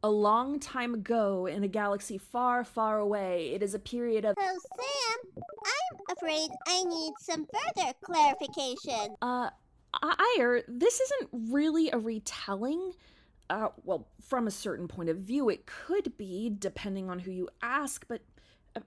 A long time ago, in a galaxy far, far away, it is a period of... Oh, Sam, I'm afraid I need some further clarification. Ire, this isn't really a retelling. Well, from a certain point of view, it could be, depending on who you ask, but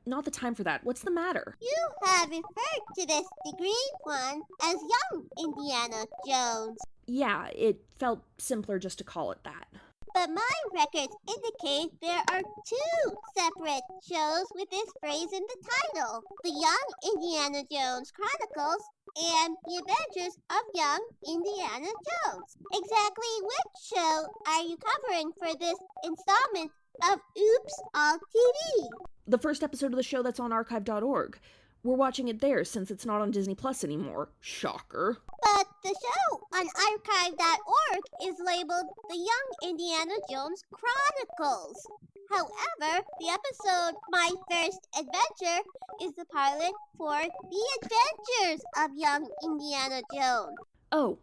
not the time for that. What's the matter? You have referred to this degree one as young Indiana Jones. Yeah, it felt simpler just to call it that. But my records indicate there are two separate shows with this phrase in the title. The Young Indiana Jones Chronicles and The Adventures of Young Indiana Jones. Exactly which show are you covering for this installment of Oops All TV? The first episode of the show that's on archive.org. We're watching it there since it's not on Disney Plus anymore. Shocker. But the show on archive.org is labeled The Young Indiana Jones Chronicles. However, the episode My First Adventure is the pilot for The Adventures of Young Indiana Jones. Oh,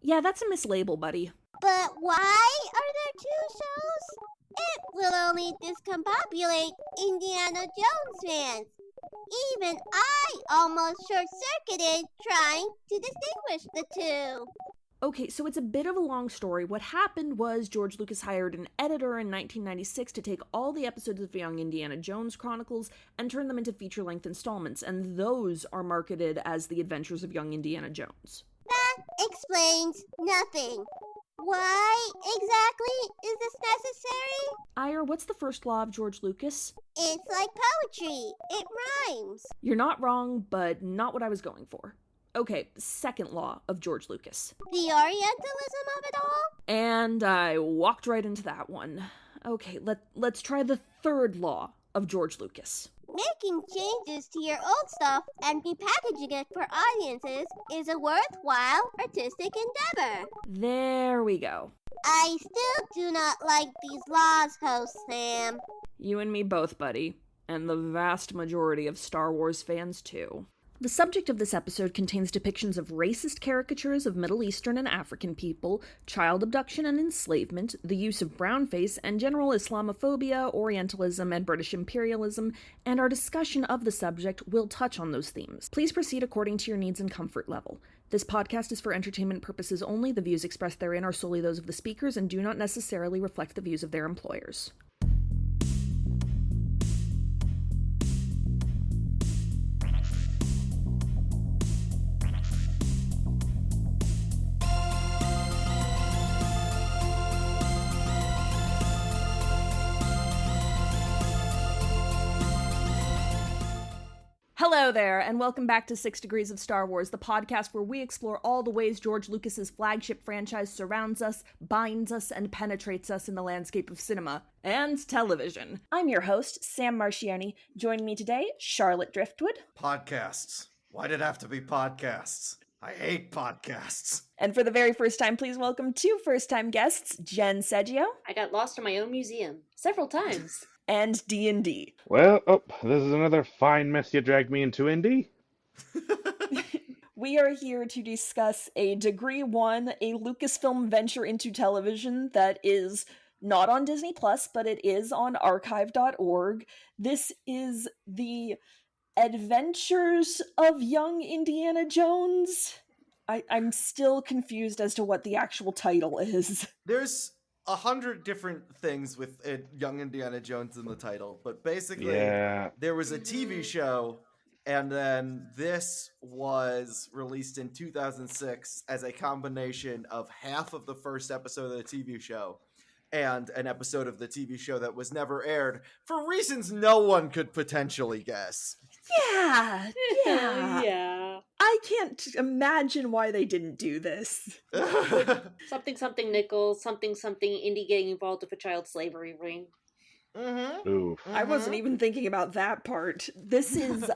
yeah, that's a mislabel, buddy. But why are there two shows? It will only discombobulate Indiana Jones fans. Even I almost short-circuited trying to distinguish the two. Okay, so it's a bit of a long story. What happened was George Lucas hired an editor in 1996 to take all the episodes of Young Indiana Jones Chronicles and turn them into feature-length installments, and those are marketed as The Adventures of Young Indiana Jones. That explains nothing. Why exactly is this necessary? Ire, what's the first law of George Lucas? It's like poetry. It rhymes. You're not wrong, but not what I was going for. Okay, second law of George Lucas. The orientalism of it all? And I walked right into that one. Okay, let's try the third law of George Lucas. Making changes to your old stuff and repackaging it for audiences is a worthwhile artistic endeavor. There we go. I still do not like these laws, host Sam. You and me both, buddy. And the vast majority of Star Wars fans, too. The subject of this episode contains depictions of racist caricatures of Middle Eastern and African people, child abduction and enslavement, the use of brownface, and general Islamophobia, Orientalism, and British imperialism, and our discussion of the subject will touch on those themes. Please proceed according to your needs and comfort level. This podcast is for entertainment purposes only. The views expressed therein are solely those of the speakers and do not necessarily reflect the views of their employers. Hello there, and welcome back to 6 Degrees of Star Wars, the podcast where we explore all the ways George Lucas's flagship franchise surrounds us, binds us, and penetrates us in the landscape of cinema and television. I'm your host, Sam Marchioni. Joining me today, Charlotte Driftwood. Podcasts. Why did it have to be podcasts? I hate podcasts. And for the very first time, please welcome two first-time guests, Jen Seggio. I got lost in my own museum several times. And D&D. Well, this is another fine mess you dragged me into, Indy. We are here to discuss a Degree 1, a Lucasfilm venture into television that is not on Disney Plus, but it is on archive.org. This is the Adventures of Young Indiana Jones. I'm still confused as to what the actual title is. There's 100 different things with Young Indiana Jones in the title, but basically there was a TV show, and then this was released in 2006 as a combination of half of the first episode of the TV show and an episode of the TV show that was never aired for reasons no one could potentially guess. Yeah. I can't imagine why they didn't do this. Something Nichols, something indie getting involved with a child slavery ring. Mm-hmm. Oof. I wasn't even thinking about that part. This is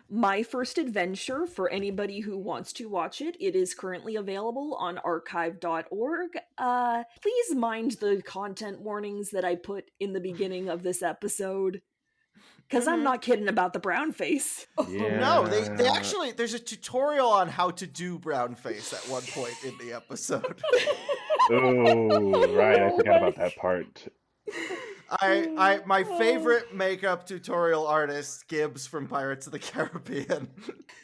My First Adventure for anybody who wants to watch it. It is currently available on archive.org. Please mind the content warnings that I put in the beginning of this episode. Because I'm not kidding about the brown face. Yeah. No, they actually, there's a tutorial on how to do brown face at one point in the episode. Oh, right, I forgot about that part. My favorite makeup tutorial artist, Gibbs from Pirates of the Caribbean.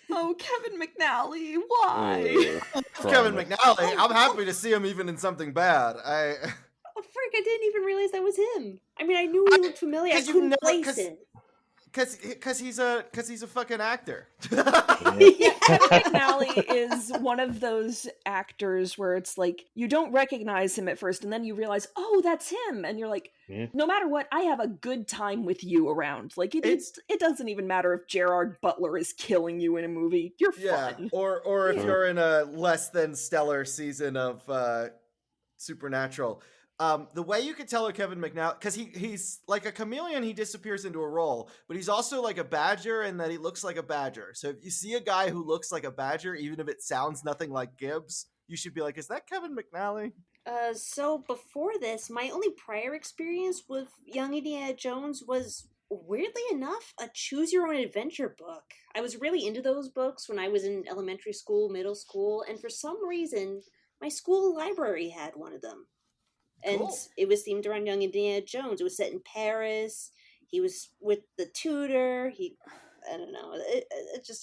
Oh, Kevin McNally, why? Kevin McNally, I'm happy to see him even in something bad. Oh, frick, I didn't even realize that was him. I mean, I knew he looked familiar. I couldn't place it. Because he's a fucking actor. Yeah, Kevin McNally is one of those actors where it's like you don't recognize him at first, and then you realize, oh, that's him, and you're like, no matter what, I have a good time with you around. Like it doesn't even matter if Gerard Butler is killing you in a movie. You're fun. Or if you're in a less than stellar season of Supernatural. The way you could tell a Kevin McNally, because he's like a chameleon, he disappears into a role, but he's also like a badger in that he looks like a badger. So if you see a guy who looks like a badger, even if it sounds nothing like Gibbs, you should be like, is that Kevin McNally? So before this, my only prior experience with Young Indiana Jones was, weirdly enough, a choose your own adventure book. I was really into those books when I was in elementary school, middle school, and for some reason, my school library had one of them. And cool. It was themed around Young Indiana Jones. It was set in Paris. He was with the tutor. I don't know.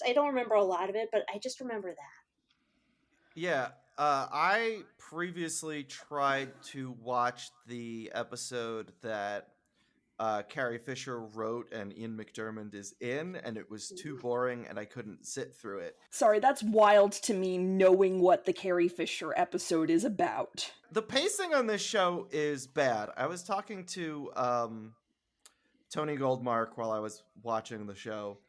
I don't remember a lot of it, but I just remember that. Yeah. I previously tried to watch the episode that Carrie Fisher wrote and Ian McDiarmid is in, and it was too boring and I couldn't sit through it. Sorry, that's wild to me, knowing what the Carrie Fisher episode is about. The pacing on this show is bad. I was talking to Tony Goldmark while I was watching the show,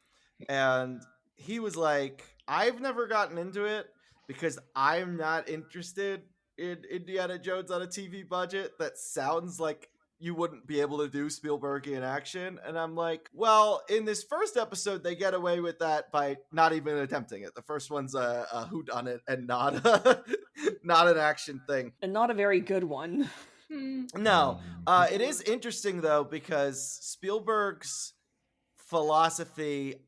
and he was like, I've never gotten into it because I'm not interested in Indiana Jones on a TV budget that sounds like you wouldn't be able to do Spielbergian action. And I'm like, well, in this first episode, they get away with that by not even attempting it. The first one's a whodunit and not an action thing. And not a very good one. No. It is interesting, though, because Spielberg's philosophy,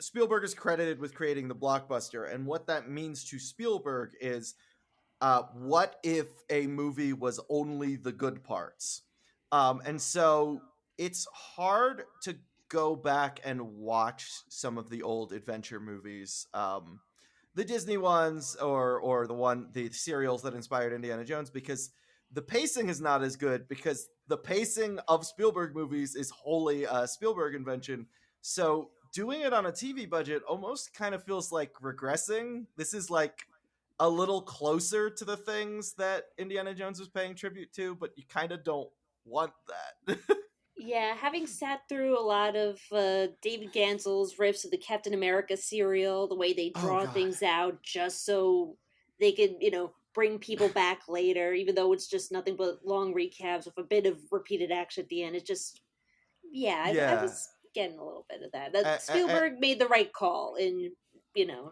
Spielberg is credited with creating the blockbuster. And what that means to Spielberg is, what if a movie was only the good parts? And so it's hard to go back and watch some of the old adventure movies, the Disney ones or the serials that inspired Indiana Jones, because the pacing is not as good, because the pacing of Spielberg movies is wholly a Spielberg invention. So doing it on a TV budget almost kind of feels like regressing. This is like a little closer to the things that Indiana Jones was paying tribute to, but you kind of don't want that. Yeah, having sat through a lot of David Gansel's riffs of the Captain America serial, the way they draw things out just so they could, bring people back later, even though it's just nothing but long recaps with a bit of repeated action at the end. It's just, I was getting a little bit of that. Spielberg made the right call in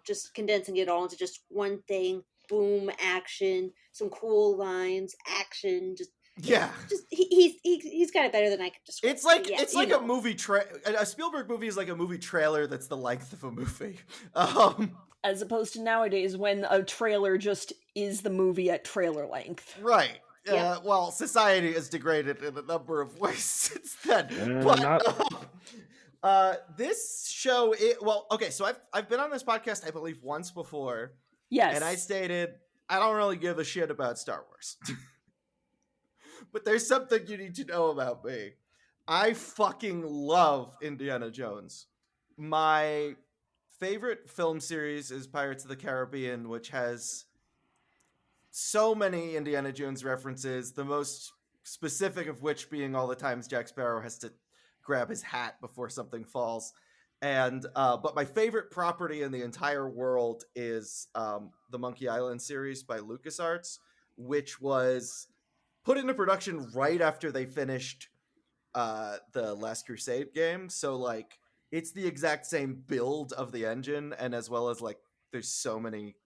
just condensing it all into just one thing. Boom, action, some cool lines, action. He's got it better than I could describe. It's like a movie. A Spielberg movie is like a movie trailer that's the length of a movie. As opposed to nowadays when a trailer just is the movie at trailer length. Right. Yeah. Well, society has degraded in a number of ways since then. This show, so I've been on this podcast, I believe, once before. Yes. And I stated, I don't really give a shit about Star Wars. But there's something you need to know about me. I fucking love Indiana Jones. My favorite film series is Pirates of the Caribbean, which has so many Indiana Jones references, the most specific of which being all the times Jack Sparrow has to grab his hat before something falls. And but my favorite property in the entire world is the Monkey Island series by LucasArts, which was put into production right after they finished the Last Crusade game. So like it's the exact same build of the engine, and as well as like there's so many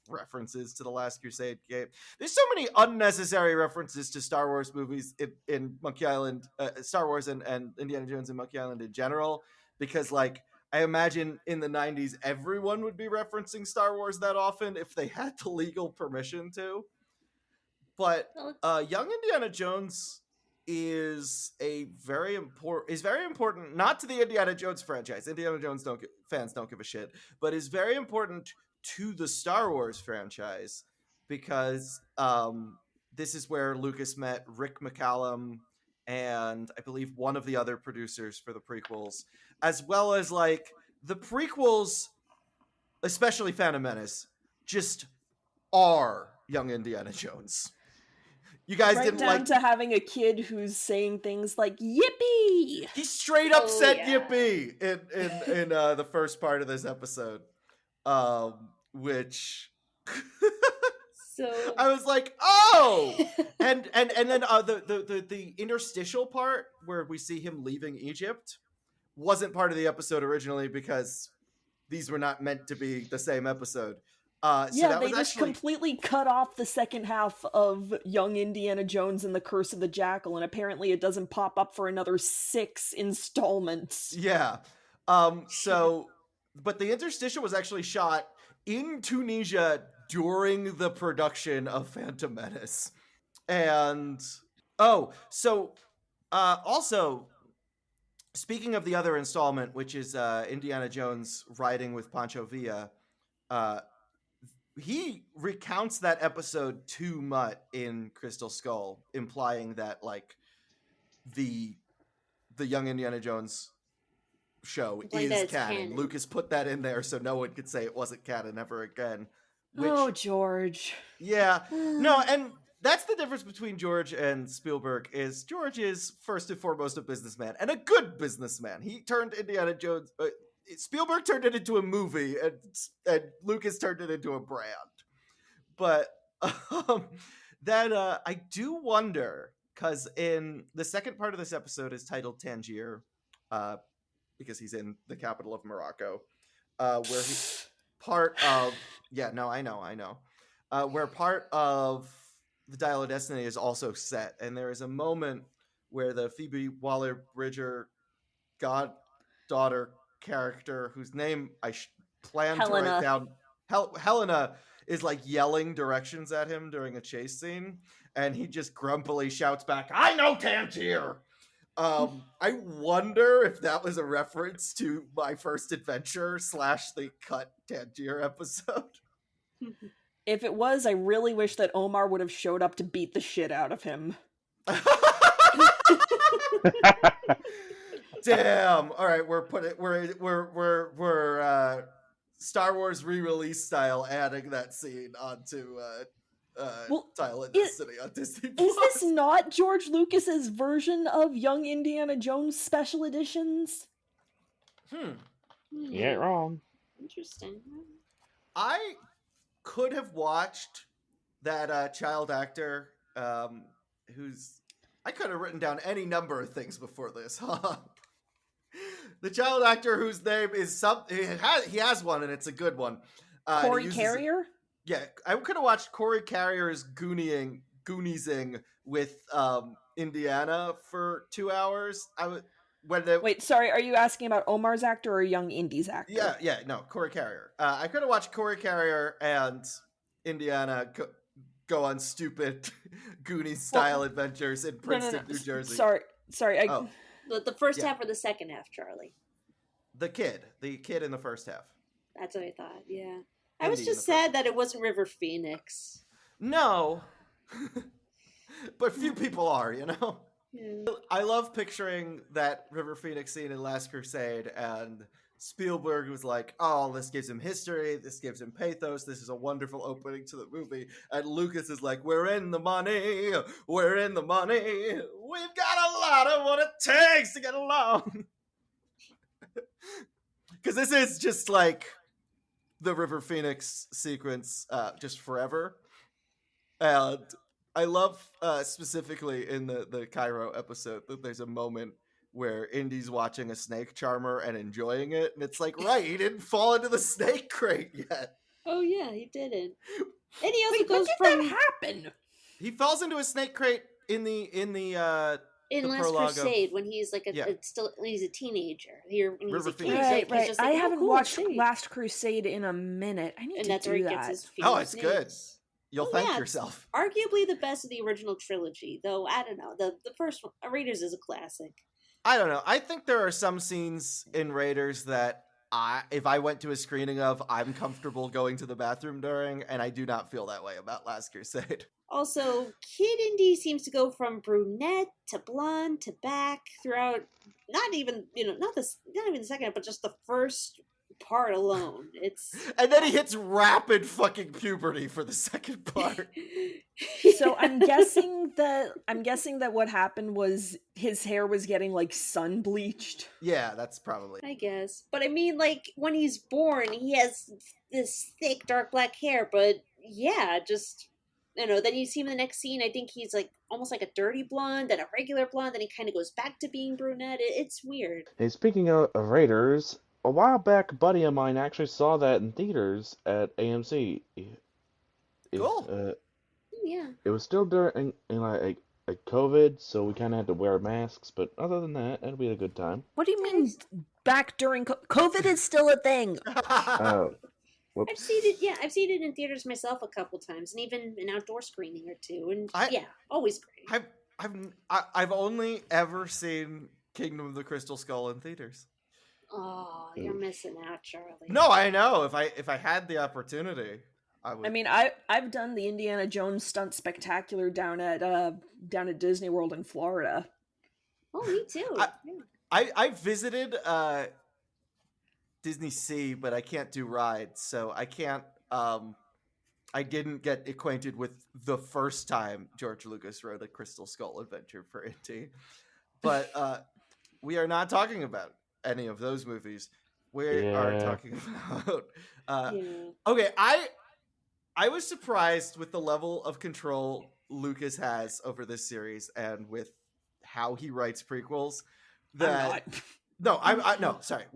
references to the Last Crusade game. There's so many unnecessary references to Star Wars movies in Monkey Island, Star Wars and Indiana Jones and Monkey Island in general, because like I imagine in the 90s everyone would be referencing Star Wars that often if they had the legal permission to. But Young Indiana Jones is very important not to the Indiana Jones franchise. Indiana Jones fans don't give a shit, but is very important to the Star Wars franchise because this is where Lucas met Rick McCallum and I believe one of the other producers for the prequels, as well as like the prequels, especially Phantom Menace, just are young Indiana Jones. You guys right didn't down like to having a kid who's saying things like "yippee." He straight up said "yippee" in the first part of this episode, which so I was like, oh, and then the interstitial part where we see him leaving Egypt wasn't part of the episode originally because these were not meant to be the same episode. So they just completely cut off the second half of Young Indiana Jones and the Curse of the Jackal, and apparently it doesn't pop up for another 6 installments. Yeah. But the interstitial was actually shot in Tunisia during the production of Phantom Menace. And, also, speaking of the other installment, which is Indiana Jones riding with Pancho Villa, he recounts that episode to Mutt in Crystal Skull, implying that like the Young Indiana Jones show is canon. Lucas put that in there so no one could say it wasn't canon ever again. George. Yeah. No, and that's the difference between George and Spielberg is George is first and foremost a businessman and a good businessman. He turned Indiana Jones Spielberg turned it into a movie, and Lucas turned it into a brand. But I do wonder, because in the second part of this episode is titled Tangier, because he's in the capital of Morocco, where he's part of... Yeah, no, I know. Where part of the Dial of Destiny is also set, and there is a moment where the Phoebe Waller-Bridger goddaughter character whose name I planned to write down, Helena, is like yelling directions at him during a chase scene, and he just grumpily shouts back, "I know Tangier." I wonder if that was a reference to My First Adventure / the cut Tangier episode. If it was, I really wish that Omar would have showed up to beat the shit out of him. Damn. All right, we're Star Wars re-release style adding that scene onto Dial of Destiny on Disney Plus. Is this not George Lucas's version of Young Indiana Jones special editions? You ain't wrong. Interesting. I could have watched that child actor who's... I could have written down any number of things before this, huh? The child actor whose name is he has one, and it's a good one. Corey Carrier? Yeah, I could have watched Corey Carrier's Gooniesing with Indiana for 2 hours. Wait, sorry, are you asking about Omar's actor or Young Indy's actor? Yeah, no, Corey Carrier. I could have watched Corey Carrier and Indiana go on stupid Goonies-style adventures in Princeton, New Jersey. Sorry. The first half or the second half, Charlie? The kid in the first half. That's what I thought, yeah. I was just sad that it wasn't River Phoenix. No. But few people are, you know? Yeah. I love picturing that River Phoenix scene in Last Crusade, and Spielberg was like, oh, this gives him history, this gives him pathos, this is a wonderful opening to the movie. And Lucas is like, we're in the money, we've got a lot of what it takes to get along. Because this is just like the River Phoenix sequence just forever. And I love specifically in the Cairo episode that there's a moment where Indy's watching a snake charmer and enjoying it, and it's like, right, he didn't fall into the snake crate yet. Oh yeah, he didn't. And he also goes from... When did that happen? He falls into a snake crate in Last Crusade when he's like when he's a teenager. Here when he's a kid, right. Just like, I haven't watched Last Crusade in a minute. I need to do that. Oh, it's good. You'll thank yourself. Arguably the best of the original trilogy, though I don't know. The first one, Raiders, is a classic. I don't know. I think there are some scenes in Raiders that if I went to a screening of, I'm comfortable going to the bathroom during, and I do not feel that way about Last Crusade. Also, Kid Indy seems to go from brunette to blonde to back throughout. Not even the second, but just the first part alone. And then he hits rapid fucking puberty for the second part. So I'm guessing that what happened was his hair was getting like sun bleached. Yeah, that's probably. I guess. But I mean, like, when he's born, he has this thick dark black hair, but yeah, just, then you see him in the next scene, I think he's like almost like a dirty blonde, then a regular blonde, then he kind of goes back to being brunette. It's weird. Hey, speaking of Raiders, a while back, a buddy of mine actually saw that in theaters at AMC. Cool. Yeah. It was still during like COVID, so we kind of had to wear masks. But other than that, it'll be a good time. What do you mean back during COVID is still a thing? I've seen it. Yeah, I've seen it in theaters myself a couple times, and even an outdoor screening or two. And always great. I've only ever seen Kingdom of the Crystal Skull in theaters. Oh, you're missing out, Charlie. No, I know. If I had the opportunity, I would. I mean, I've done the Indiana Jones stunt spectacular down at Disney World in Florida. Oh, me too. I visited Disney Sea, but I can't do rides, so I can't. I didn't get acquainted with the first time George Lucas wrote a Crystal Skull adventure for Indy, but we are not talking about any of those movies. We are talking about. Okay, I was surprised with the level of control Lucas has over this series and with how he writes prequels. With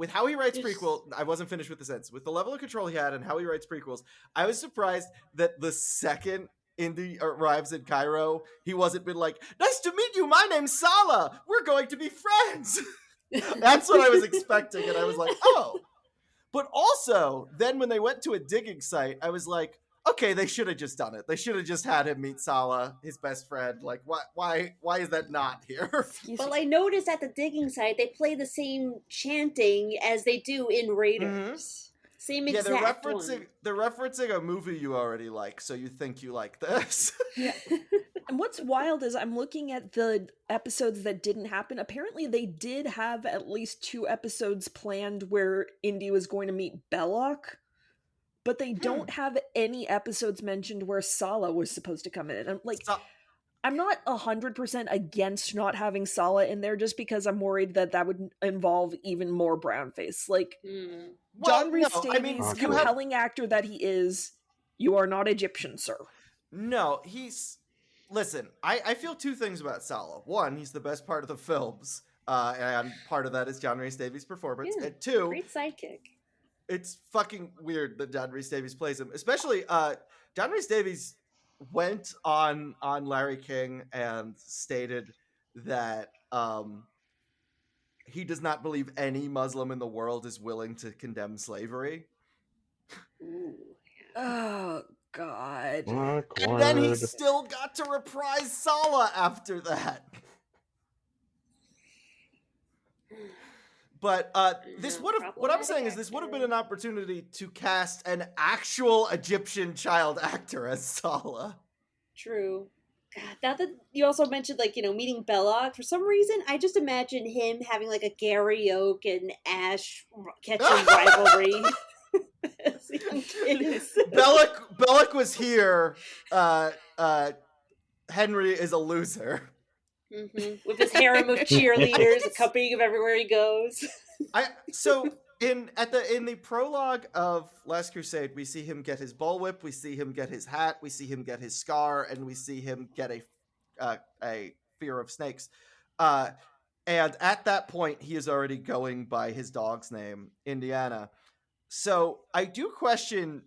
how he writes prequel, I wasn't finished with the sentence. With the level of control he had and how he writes prequels, I was surprised that the second Indy arrives in Cairo, he wasn't been like, "Nice to meet you, my name's Salah. We're going to be friends." That's what I was expecting, and I was like, oh. But also, then when they went to a digging site, I was like, okay, they should have just done it. They should have just had him meet Salah, his best friend. Like, why is that not here? Well, I noticed at the digging site, they play the same chanting as they do in Raiders. Mm-hmm. Same exact they're referencing a movie you already like, so you think you like this. Yeah. And what's wild is I'm looking at the episodes that didn't happen. Apparently they did have at least 2 episodes planned where Indy was going to meet Belloc, but they don't have any episodes mentioned where Salah was supposed to come in. I'm like, I'm not 100% against not having Salah in there just because I'm worried that would involve even more brownface. Like, John Rhys Davies, compelling actor that he is, you are not Egyptian, sir. No, Listen, I feel 2 things about Salah. 1, he's the best part of the films, and part of that is John Rhys Davies' performance. Yeah, and 2, great sidekick. It's fucking weird that John Rhys Davies plays him. Especially, John Rhys Davies went on Larry King and stated that he does not believe any Muslim in the world is willing to condemn slavery. Ooh. Oh, God. Awkward. And then he still got to reprise Salah after that. But what I'm saying is this would have been an opportunity to cast an actual Egyptian child actor as Salah. True. God, now that you also mentioned, like, meeting Belloc, for some reason, I just imagine him having, like, a Gary Oak and Ash Ketchum rivalry. As young kids. Belloc was here. Henry is a loser. Mm-hmm. With his harem of cheerleaders accompanying him everywhere he goes. In the prologue of Last Crusade, we see him get his bullwhip, we see him get his hat, we see him get his scar, and we see him get a fear of snakes. And at that point, he is already going by his dog's name, Indiana. So I do question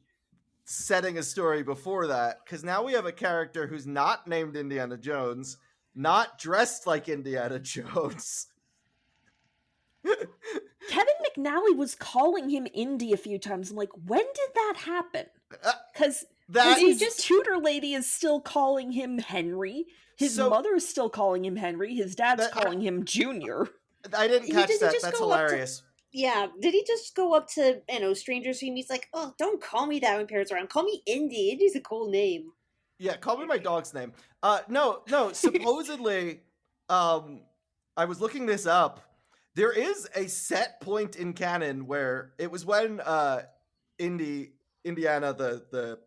setting a story before that, because now we have a character who's not named Indiana Jones, not dressed like Indiana Jones. Kevin McNally was calling him Indy a few times. I'm like, when did that happen? Because His tutor lady is still calling him Henry. His mother is still calling him Henry. His dad's calling him Junior. I didn't catch that. That's hilarious. Did he just go up to, strangers whom he's like, oh, don't call me that when parents are around. Call me Indy. Indy's a cool name. Yeah, call me my dog's name. No, supposedly, I was looking this up. There is a set point in canon where it was when Indiana, the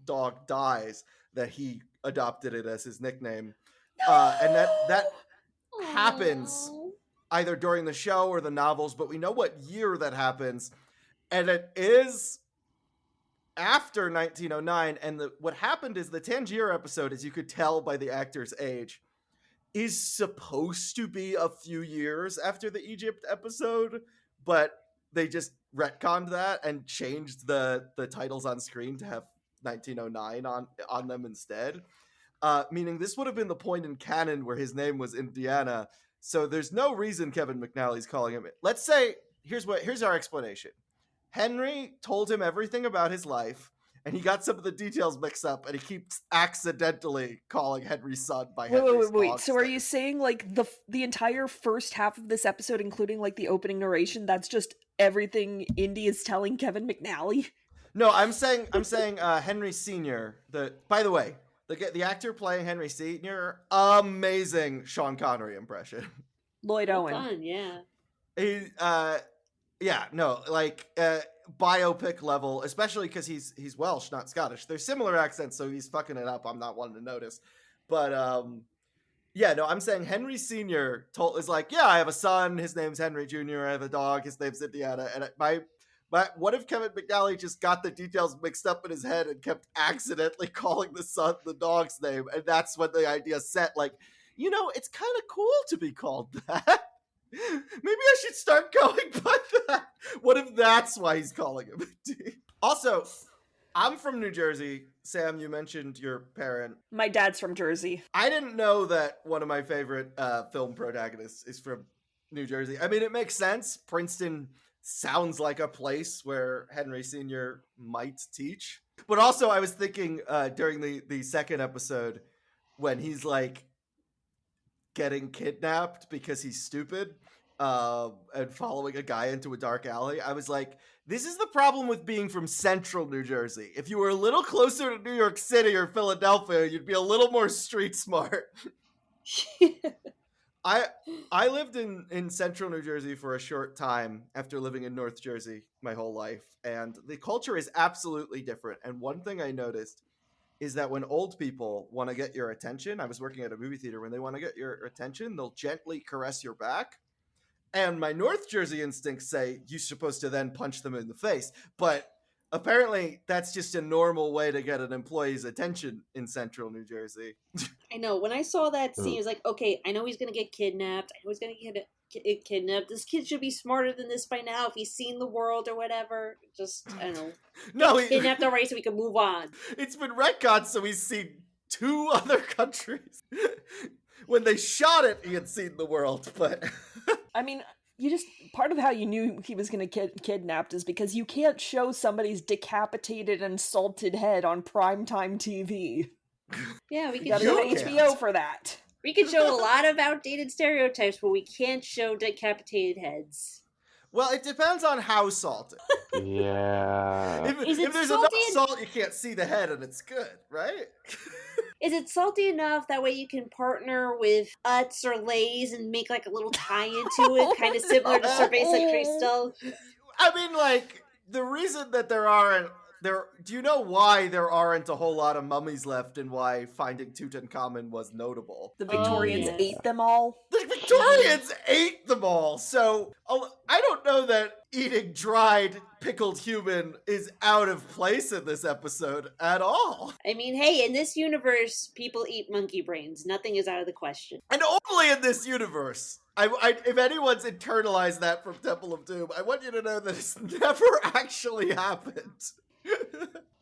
dog, dies, that he adopted it as his nickname. And that happens either during the show or the novels, but we know what year that happens. And it is after 1909. And what happened is the Tangier episode, as you could tell by the actor's age, is supposed to be a few years after the Egypt episode, but they just retconned that and changed the titles on screen to have 1909 on them instead. Meaning this would have been the point in canon where his name was Indiana. So there's no reason Kevin McNally's calling him. Let's say, here's our explanation. Henry told him everything about his life, and he got some of the details mixed up, and he keeps accidentally calling Henry's son by Henry's Wait. So are you saying like the entire first half of this episode, including like the opening narration, that's just everything Indy is telling Kevin McNally? No, I'm saying Henry Sr. By the way, the actor playing Henry Sr., amazing Sean Connery impression. Lloyd Owen. Fun, yeah. He, biopic level, especially because he's Welsh, not Scottish. They're similar accents, so he's fucking it up. I'm not one to notice. But, I'm saying Henry Sr. is like, yeah, I have a son. His name's Henry Jr. I have a dog. His name's Indiana. And what if Kevin McNally just got the details mixed up in his head and kept accidentally calling the dog's name? And that's when the idea set, like, it's kind of cool to be called that. Maybe I should start going by that. What if that's why he's calling him? Also, I'm from New Jersey. Sam, you mentioned your parent. My dad's from Jersey. I didn't know that one of my favorite film protagonists is from New Jersey. I mean, it makes sense. Princeton sounds like a place where Henry Sr. might teach. But also, I was thinking during the second episode when he's like getting kidnapped because he's stupid and following a guy into a dark alley. I was like, this is the problem with being from central New Jersey. If you were a little closer to New York City or Philadelphia, you'd be a little more street smart. I lived in central New Jersey for a short time after living in North Jersey my whole life, and the culture is absolutely different. And one thing I noticed is that when old people want to get your attention, I was working at a movie theater, when they want to get your attention, they'll gently caress your back. And my North Jersey instincts say you're supposed to then punch them in the face. But apparently that's just a normal way to get an employee's attention in central New Jersey. I know. When I saw that scene, I was like, okay, I know he's going to get kidnapped. I know he's going to get kidnapped. This kid should be smarter than this by now if he's seen the world or whatever. Just, I don't know. No, kidnapped already so we can move on. It's been retconned so he's seen 2 other countries. When they shot it, he had seen the world, but... I mean, part of how you knew he was going to get kidnapped is because you can't show somebody's decapitated and salted head on primetime TV. Yeah, we can gotta go to HBO for that. We can show a lot of outdated stereotypes, but we can't show decapitated heads. Well, it depends on how salted. Yeah. If there's enough salt, you can't see the head, and it's good, right? Is it salty enough that way you can partner with Utz or Lay's and make like a little tie into it, kind of similar to Surveys Like Crystal? I mean, like, the reason that do you know why there aren't a whole lot of mummies left and why finding Tutankhamun was notable? The Victorians ate them all? The Victorians ate them all! So, I don't know that eating dried, pickled human is out of place in this episode at all. I mean, hey, in this universe, people eat monkey brains. Nothing is out of the question. And only in this universe. If anyone's internalized that from Temple of Doom, I want you to know that it's never actually happened.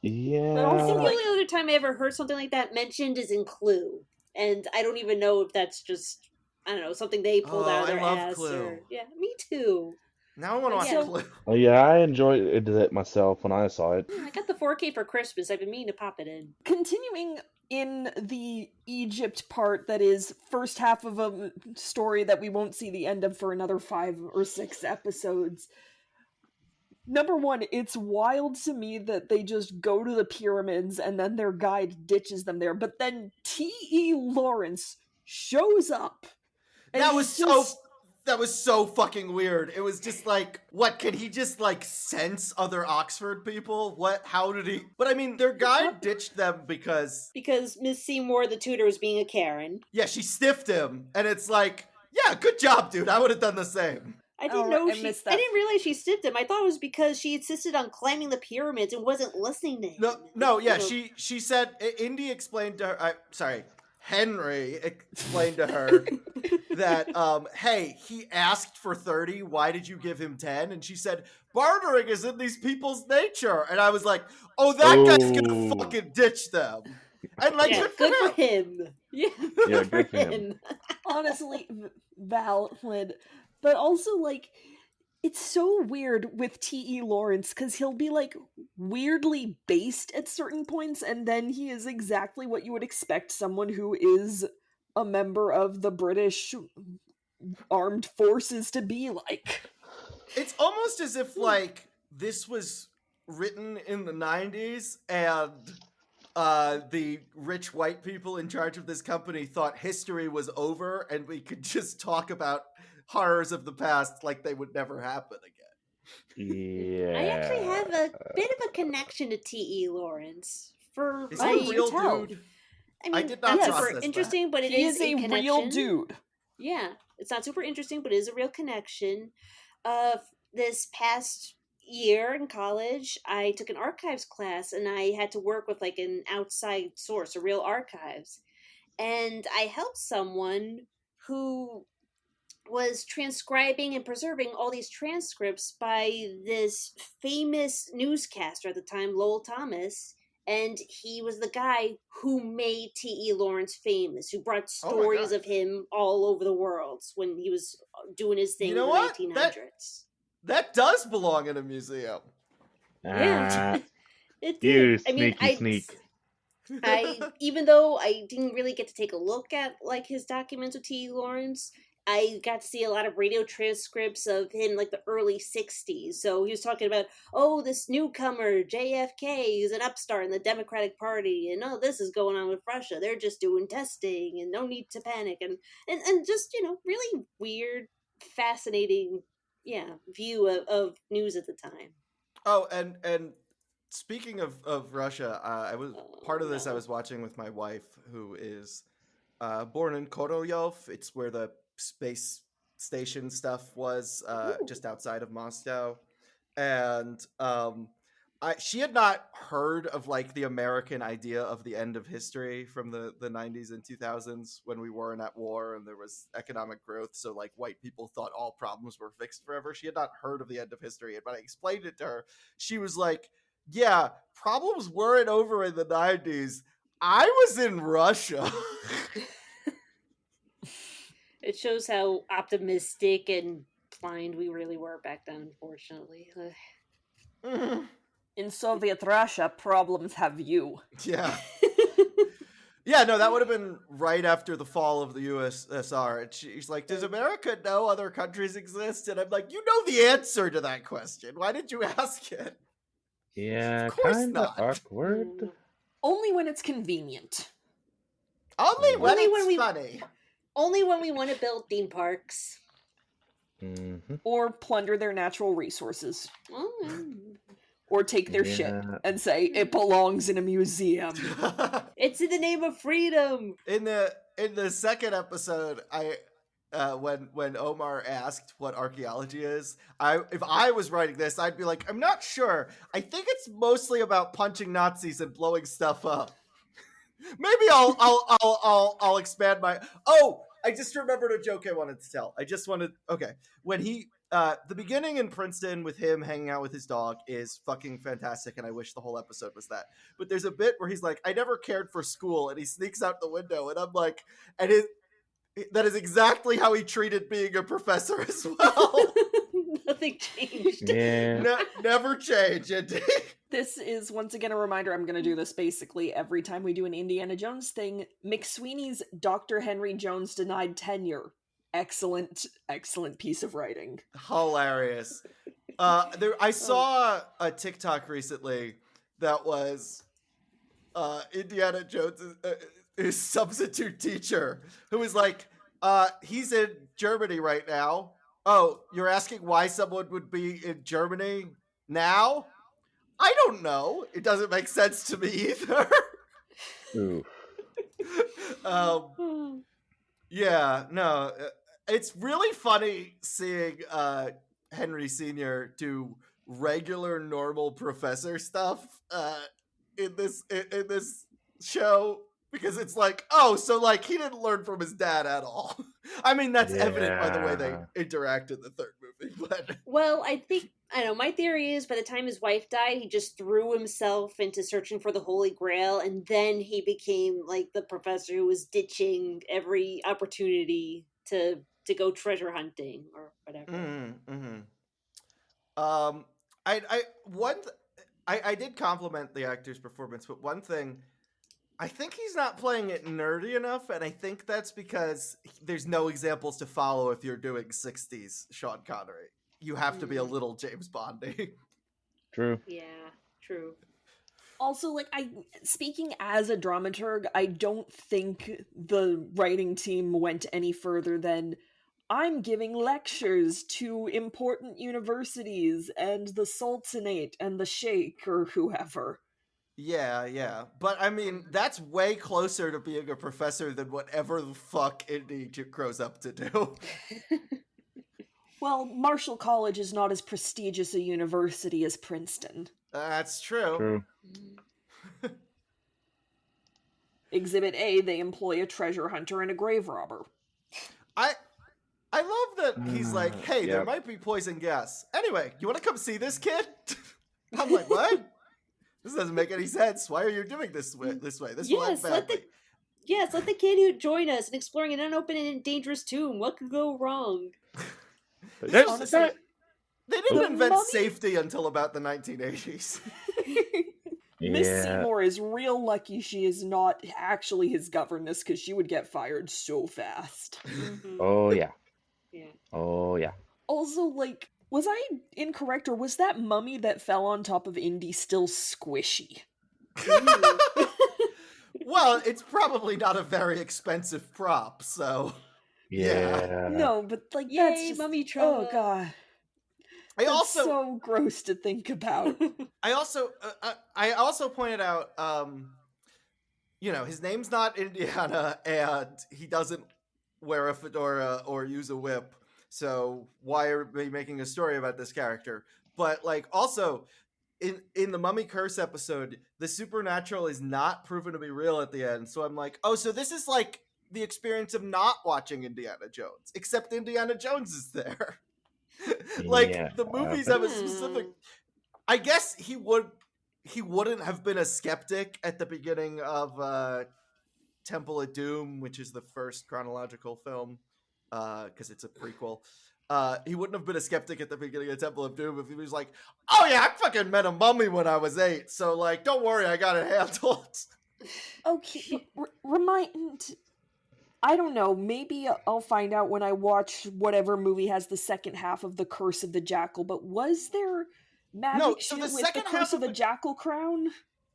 Yeah. I think the only other time I ever heard something like that mentioned is in Clue. And I don't even know if that's just, I don't know, something they pulled out of their ass. Clue. Yeah, me too. Now I want to watch Clue. Oh yeah, I enjoyed it myself when I saw it. I got the 4K for Christmas. I've been meaning to pop it in. Continuing in the Egypt part that is first half of a story that we won't see the end of for another 5 or 6 episodes. Number one, it's wild to me that they just go to the pyramids and then their guide ditches them there. But then T.E. Lawrence shows up. That was so fucking weird. It was just like, what, can he just like sense other Oxford people? How did he? But I mean, their guide ditched them because Miss Seymour, the tutor, was being a Karen. Yeah, she stiffed him, and it's like, yeah, good job, dude. I would have done the same. I didn't realize she stiffed him. I thought it was because she insisted on climbing the pyramids and wasn't listening to him. She said, Indy explained to her, Henry explained to her that, hey, he asked for 30, why did you give him 10? And she said, bartering is in these people's nature. And I was like, that guy's gonna fucking ditch them. And like, good for him. Yeah, good for him. Honestly, valid. But also, like, it's so weird with T.E. Lawrence, because he'll be, like, weirdly based at certain points, and then he is exactly what you would expect someone who is a member of the British armed forces to be like. It's almost as if, like, this was written in the 90s, and the rich white people in charge of this company thought history was over, and we could just talk about horrors of the past like they would never happen again. Yeah. I actually have a bit of a connection to T.E. Lawrence. Is he a real dude? I mean, I did not process super interesting, but he is a real dude. Yeah, it's not super interesting, but it is a real connection. This past year in college, I took an archives class, and I had to work with like an outside source, a real archives, and I helped someone who was transcribing and preserving all these transcripts by this famous newscaster at the time, Lowell Thomas, and he was the guy who made T.E. Lawrence famous, who brought stories of him all over the world when he was doing his thing in the 1900s. That does belong in a museum. Yeah. It did. You sneak. Even though I didn't really get to take a look at like his documents of T.E. Lawrence, I got to see a lot of radio transcripts of him like the early 60s. So he was talking about, this newcomer, JFK, who's an upstart in the Democratic Party, and this is going on with Russia. They're just doing testing and no need to panic. And just, really weird, fascinating, view of news at the time. Oh, and speaking of Russia, I was part of this. I was watching with my wife, who is born in Korolyov. It's where the space station stuff was, just outside of Moscow, and she had not heard of like the American idea of the end of history from the 90s and 2000s when we weren't at war and there was economic growth, so like white people thought all problems were fixed forever. She had not heard of the end of history, and when I explained it to her, she was like, yeah, problems weren't over in the 90s. I was in Russia. It shows how optimistic and blind we really were back then, unfortunately. In Soviet Russia, problems have you. Yeah. Yeah, no, that would have been right after the fall of the USSR. And she's like, does America know other countries exist? And I'm like, you know the answer to that question. Why did you ask it? Yeah, kind of awkward. Only when it's convenient. Only when it's funny. Only when we want to build theme parks. Mm-hmm. Or plunder their natural resources. Or take their shit and say, it belongs in a museum. It's in the name of freedom. In the second episode, when Omar asked what archaeology is, if I was writing this, I'd be like, I'm not sure. I think it's mostly about punching Nazis and blowing stuff up. Maybe I'll expand my. Oh, I just remembered a joke I wanted to tell. When he the beginning in Princeton with him hanging out with his dog is fucking fantastic, and I wish the whole episode was that. But there's a bit where he's like, I never cared for school, and he sneaks out the window, and I'm like, that is exactly how he treated being a professor as well. Nothing changed. Yeah. Never change, indeed. This is once again a reminder. I'm going to do this basically every time we do an Indiana Jones thing. McSweeney's Dr. Henry Jones denied tenure. Excellent piece of writing. Hilarious. I saw a TikTok recently that was Indiana Jones' his substitute teacher, who was like, he's in Germany right now. Oh, you're asking why someone would be in Germany now? I don't know. It doesn't make sense to me either. Ooh. Yeah, no. It's really funny seeing Henry Sr. do regular, normal professor stuff in this show, because it's like, oh, so like he didn't learn from his dad at all. I mean, that's evident by the way they interact in the third movie. But well, I don't know, my theory is by the time his wife died, he just threw himself into searching for the Holy Grail, and then he became like the professor who was ditching every opportunity to go treasure hunting or whatever. I did compliment the actor's performance, but one thing, I think he's not playing it nerdy enough, and I think that's because there's no examples to follow if you're doing 60s Sean Connery. You have to be a little James Bondy. True. Yeah, true. Also, like, speaking as a dramaturg, I don't think the writing team went any further than, I'm giving lectures to important universities and the Sultanate and the Sheikh or whoever. Yeah. But, I mean, that's way closer to being a professor than whatever the fuck Indy grows up to do. Well, Marshall College is not as prestigious a university as Princeton. That's true. Exhibit A, they employ a treasure hunter and a grave robber. I love that he's like, hey, there might be poison gas. Anyway, you want to come see this kid? I'm like, what? This doesn't make any sense. Why are you doing this way? This will end badly. Let the kid who join us in exploring an unopened and dangerous tomb. What could go wrong? Honestly, they didn't invent safety until about the 1980s. Miss Seymour is real lucky she is not actually his governess, because she would get fired so fast. Oh, yeah. Yeah. Oh, yeah. Also, like, was I incorrect, or was that mummy that fell on top of Indy still squishy? Well, it's probably not a very expensive prop, so... Yeah. No, but, like, Yay, that's just... mummy trauma. Oh, God. That's so gross to think about. I also pointed out, his name's not Indiana, and he doesn't wear a fedora or use a whip. So why are we making a story about this character? But like, also in the Mummy Curse episode, the supernatural is not proven to be real at the end. So I'm like, oh, so this is like the experience of not watching Indiana Jones, except Indiana Jones is there. The movies have a specific. I guess he wouldn't have been a skeptic at the beginning of Temple of Doom, which is the first chronological film, because it's a prequel. He wouldn't have been a skeptic at the beginning of Temple of Doom if he was like, "Oh yeah, I fucking met a mummy when I was 8, so like, don't worry, I got it handled." Okay, I don't know, maybe I'll find out when I watch whatever movie has the second half of The Curse of the Jackal, but was there magic shit with The Curse of the Jackal Crown?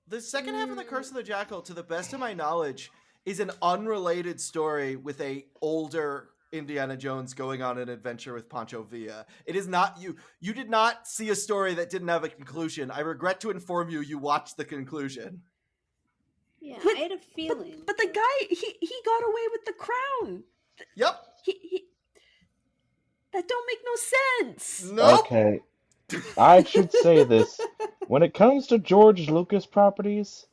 The second half of The Curse of the Jackal, to the best of my knowledge, is an unrelated story with a older Indiana Jones going on an adventure with Pancho Villa. It is not you did not see a story that didn't have a conclusion. I regret to inform you, you watched the conclusion. Yeah, I had a feeling. But the guy, he got away with the crown. Yep. He that don't make no sense. Nope. Okay. I should say this. When it comes to George Lucas properties,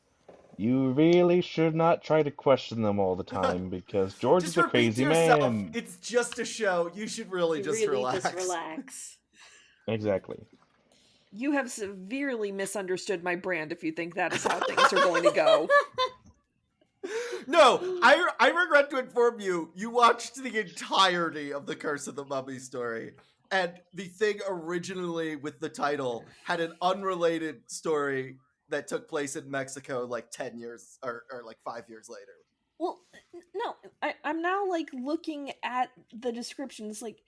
you really should not try to question them all the time, because George is a crazy man. It's just a show. You should really just relax. Exactly. You have severely misunderstood my brand if you think that is how things are going to go. No, I regret to inform you, you watched the entirety of the Curse of the Mummy story. And the thing originally with the title had an unrelated story that took place in Mexico like 10 years or like 5 years later. Well, no, I'm now like looking at the descriptions. Like,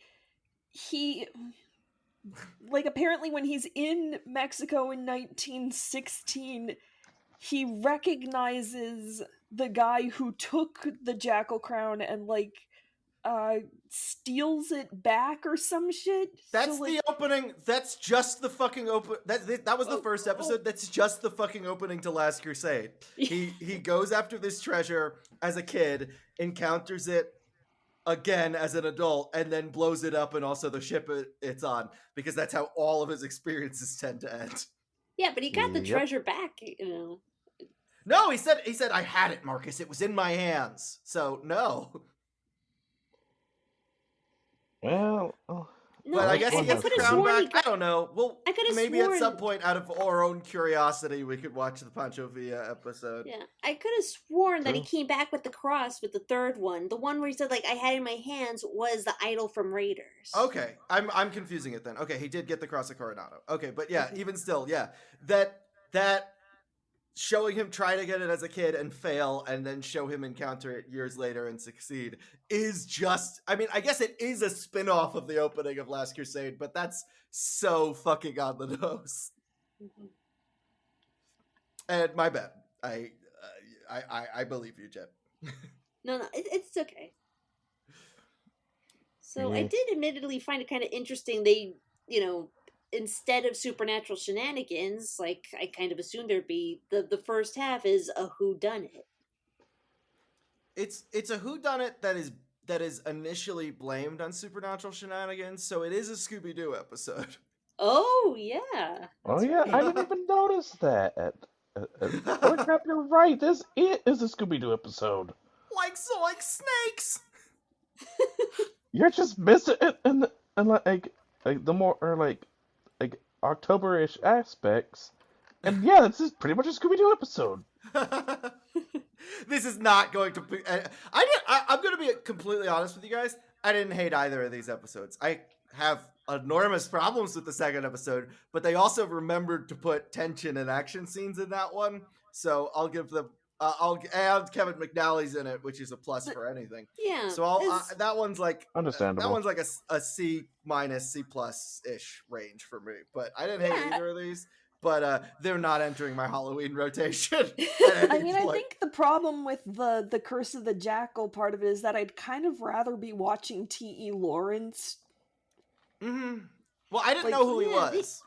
apparently when he's in Mexico in 1916, he recognizes the guy who took the jackal crown and like steals it back or some shit. That's the opening. That's just the fucking open. That was the first episode. That's just the fucking opening to Last Crusade. He goes after this treasure as a kid, encounters it again as an adult, and then blows it up and also the ship it's on, because that's how all of his experiences tend to end. Yeah, but he got the treasure back, No, he said I had it, Marcus. It was in my hands. So no. Well, but I guess he gets the crown back. I don't know. Well, maybe at some point, out of our own curiosity, we could watch the Pancho Villa episode. Yeah, I could have sworn that he came back with the cross with the third one. The one where he said, like, I had it in my hands was the idol from Raiders. Okay, I'm confusing it then. Okay, he did get the cross of Coronado. Okay, but yeah, even still, yeah, that showing him try to get it as a kid and fail, and then show him encounter it years later and succeed is just, I mean, I guess it is a spin-off of the opening of Last Crusade, but that's so fucking on the nose. Mm-hmm. And my bad. I believe you, Jen. No, it's okay. So I did admittedly find it kind of interesting. They, instead of supernatural shenanigans, like I kind of assumed there'd be, the first half is a whodunit. It's a whodunit that is initially blamed on supernatural shenanigans, so it is a Scooby-Doo episode. Oh yeah. Oh yeah, I didn't even notice that. Oh crap, you're right. This is a Scooby-Doo episode. Like snakes. You're just missing it, and like the more or like October-ish aspects, and yeah, this is pretty much a Scooby-Doo episode. This is not going to be. I'm going to be completely honest with you guys. I didn't hate either of these episodes. I have enormous problems with the second episode, but they also remembered to put tension and action scenes in that one. So I'll give them. I'll add Kevin McNally's in it, which is a plus for anything. Yeah. So that one's like understandable. That one's like a C-, C+ ish range for me. But I didn't hate either of these. But they're not entering my Halloween rotation. I mean, I think the problem with the Curse of the Jackal part of it is that I'd kind of rather be watching T.E. Lawrence. Mm-hmm. Well, I didn't know who he was.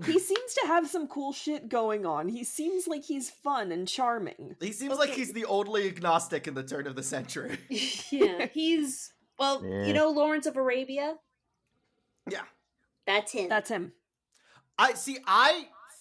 He seems to have some cool shit going on. He seems like he's fun and charming. He seems like he's the only agnostic in the turn of the century. Yeah, he's... Well, you know Lawrence of Arabia? Yeah. That's him. That's him. I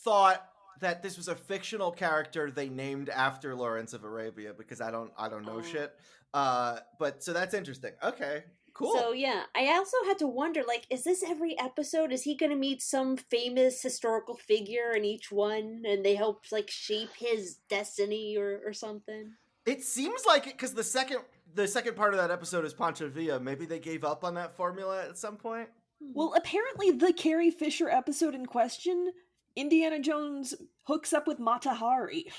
thought that this was a fictional character they named after Lawrence of Arabia because I don't know shit. But so that's interesting. Okay. Cool. So yeah, I also had to wonder, like, is this every episode? Is he going to meet some famous historical figure in each one, and they help like shape his destiny or something? It seems like it because the second part of that episode is Pancho Villa. Maybe they gave up on that formula at some point. Well, apparently the Carrie Fisher episode in question, Indiana Jones hooks up with Mata Hari.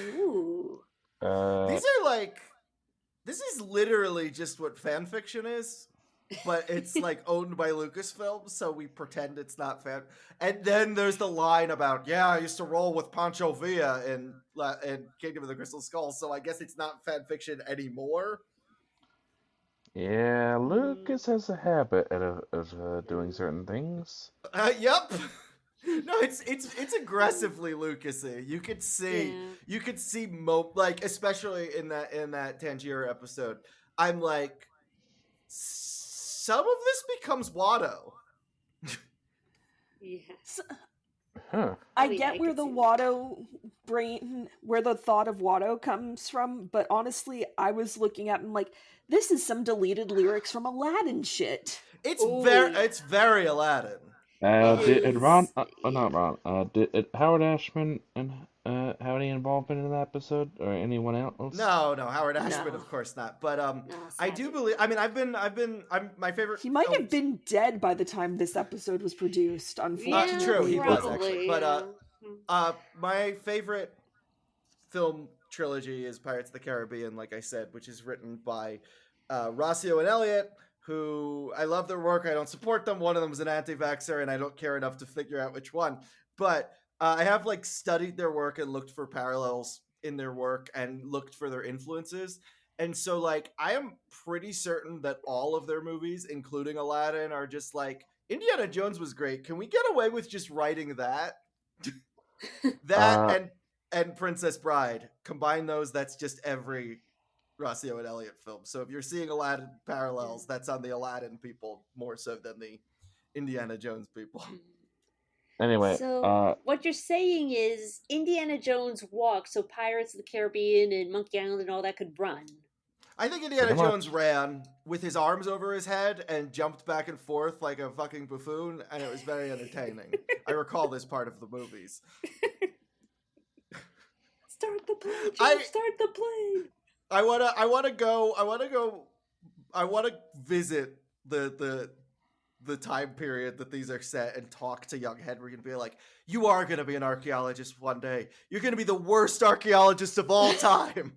Ooh. These are like. This is literally just what fan fiction is, but it's like owned by Lucasfilm, so we pretend it's not fan. And then there's the line about, I used to roll with Pancho Villa in Kingdom of the Crystal Skull, so I guess it's not fan fiction anymore. Yeah, Lucas has a habit of doing certain things. Yep. No, it's aggressively Lucasy. You could see like especially in that Tangier episode. I'm like, some of this becomes Watto. Yes. Huh. I get where the Watto brain, where the thought of Watto comes from, but honestly, I was looking at him like, this is some deleted lyrics from Aladdin shit. It's very Aladdin. Did Howard Ashman and have any involvement in the episode or anyone else? No, Howard Ashman, No. of course not. But No, I do believe. I mean, I'm my favorite. He might have been dead by the time this episode was produced. Unfortunately, true, he was probably, actually. But my favorite film trilogy is Pirates of the Caribbean, like I said, which is written by Rossio and Elliott, who I love their work. I don't support them. One of them is an anti-vaxxer, and I don't care enough to figure out which one. But I have like studied their work and looked for parallels in their work and looked for their influences. And so like I am pretty certain that all of their movies, including Aladdin, are just like Indiana Jones was great. Can we get away with just writing that? That and Princess Bride. Combine those, that's just every Rossio and Elliott film. So if you're seeing Aladdin parallels, that's on the Aladdin people more so than the Indiana Jones people. Anyway, so what you're saying is Indiana Jones walked so Pirates of the Caribbean and Monkey Island and all that could run. I think Indiana Jones ran with his arms over his head and jumped back and forth like a fucking buffoon, and it was very entertaining. I recall this part of the movies. Start the plane, George, start the plane. I wanna visit the time period that these are set and talk to young Henry and be like, you are gonna be an archaeologist one day. You're gonna be the worst archaeologist of all time.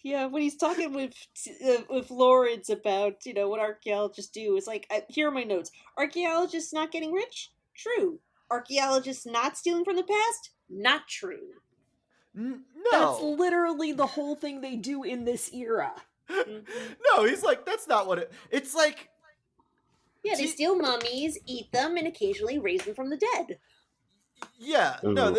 Yeah, when he's talking with Lawrence about, what archaeologists do, it's like, here are my notes. Archaeologists not getting rich? True. Archaeologists not stealing from the past? Not true. No. That's literally the whole thing they do in this era. No, he's like, that's not what it's like. Yeah, they steal mummies, eat them, and occasionally raise them from the dead. Yeah, no,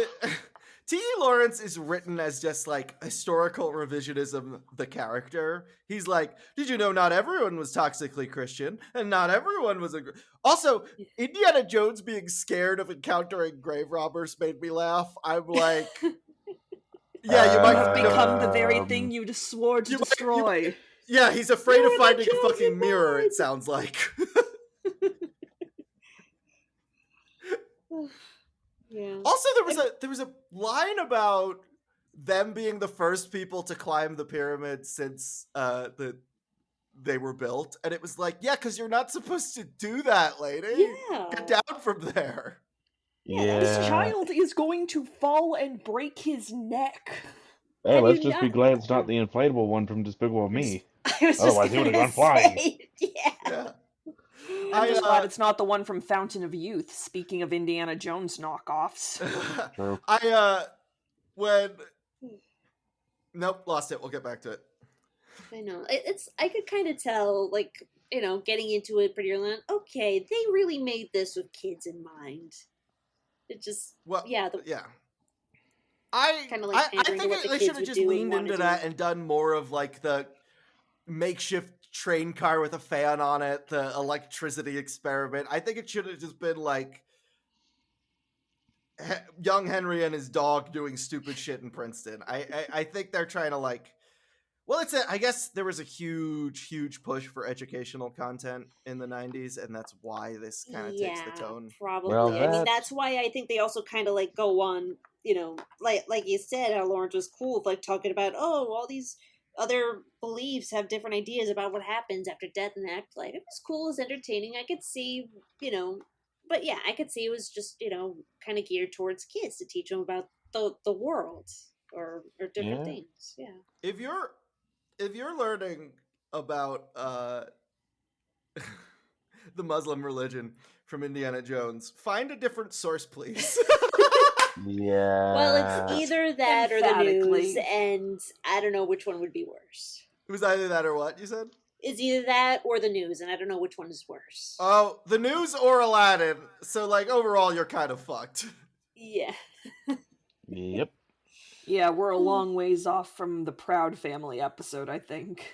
T.E. Lawrence is written as just like historical revisionism, the character. He's like, did you know not everyone was toxically Christian and not everyone was Also, Indiana Jones being scared of encountering grave robbers made me laugh. I'm like, yeah, you might have become the very thing you swore to destroy. Yeah, he's afraid of finding a fucking mirror, it sounds like. Yeah. Also, there was a line about them being the first people to climb the pyramid since they were built, and it was like, yeah, because you're not supposed to do that, lady. Yeah. Get down from there. Yeah. This child is going to fall and break his neck. Hey, let's just be glad it's not the inflatable one from Despicable Me. Otherwise, he would have gone flying. Yeah. I'm just glad it's not the one from Fountain of Youth, speaking of Indiana Jones knockoffs. True. Nope, lost it. We'll get back to it. I know. I could kind of tell, like, getting into it pretty early on, okay, they really made this with kids in mind. It just, I kind of like I think they should have just leaned into that and done more of like the makeshift train car with a fan on it, the electricity experiment. I think it should have just been like young Henry and his dog doing stupid shit in Princeton. I think they're trying to like, well, I guess there was a huge push for educational content in the 90s, and that's why this kind of takes the tone. Probably. Well, I mean, that's why I think they also kind of like go on, like you said, how Lawrence was cool with like talking about, all these other beliefs have different ideas about what happens after death and the afterlife. It was cool, it was entertaining. I could see, but yeah, I could see it was just, kind of geared towards kids to teach them about the world or different things. Yeah. If you're learning about the Muslim religion from Indiana Jones, find a different source, please. Yeah. Well, it's either that or the news, and I don't know which one would be worse. It was either that or what, you said? It's either that or the news, and I don't know which one is worse. Oh, the news or Aladdin. So, like, overall, you're kind of fucked. Yeah. Yep. Yeah, we're a long ways off from the Proud Family episode, I think.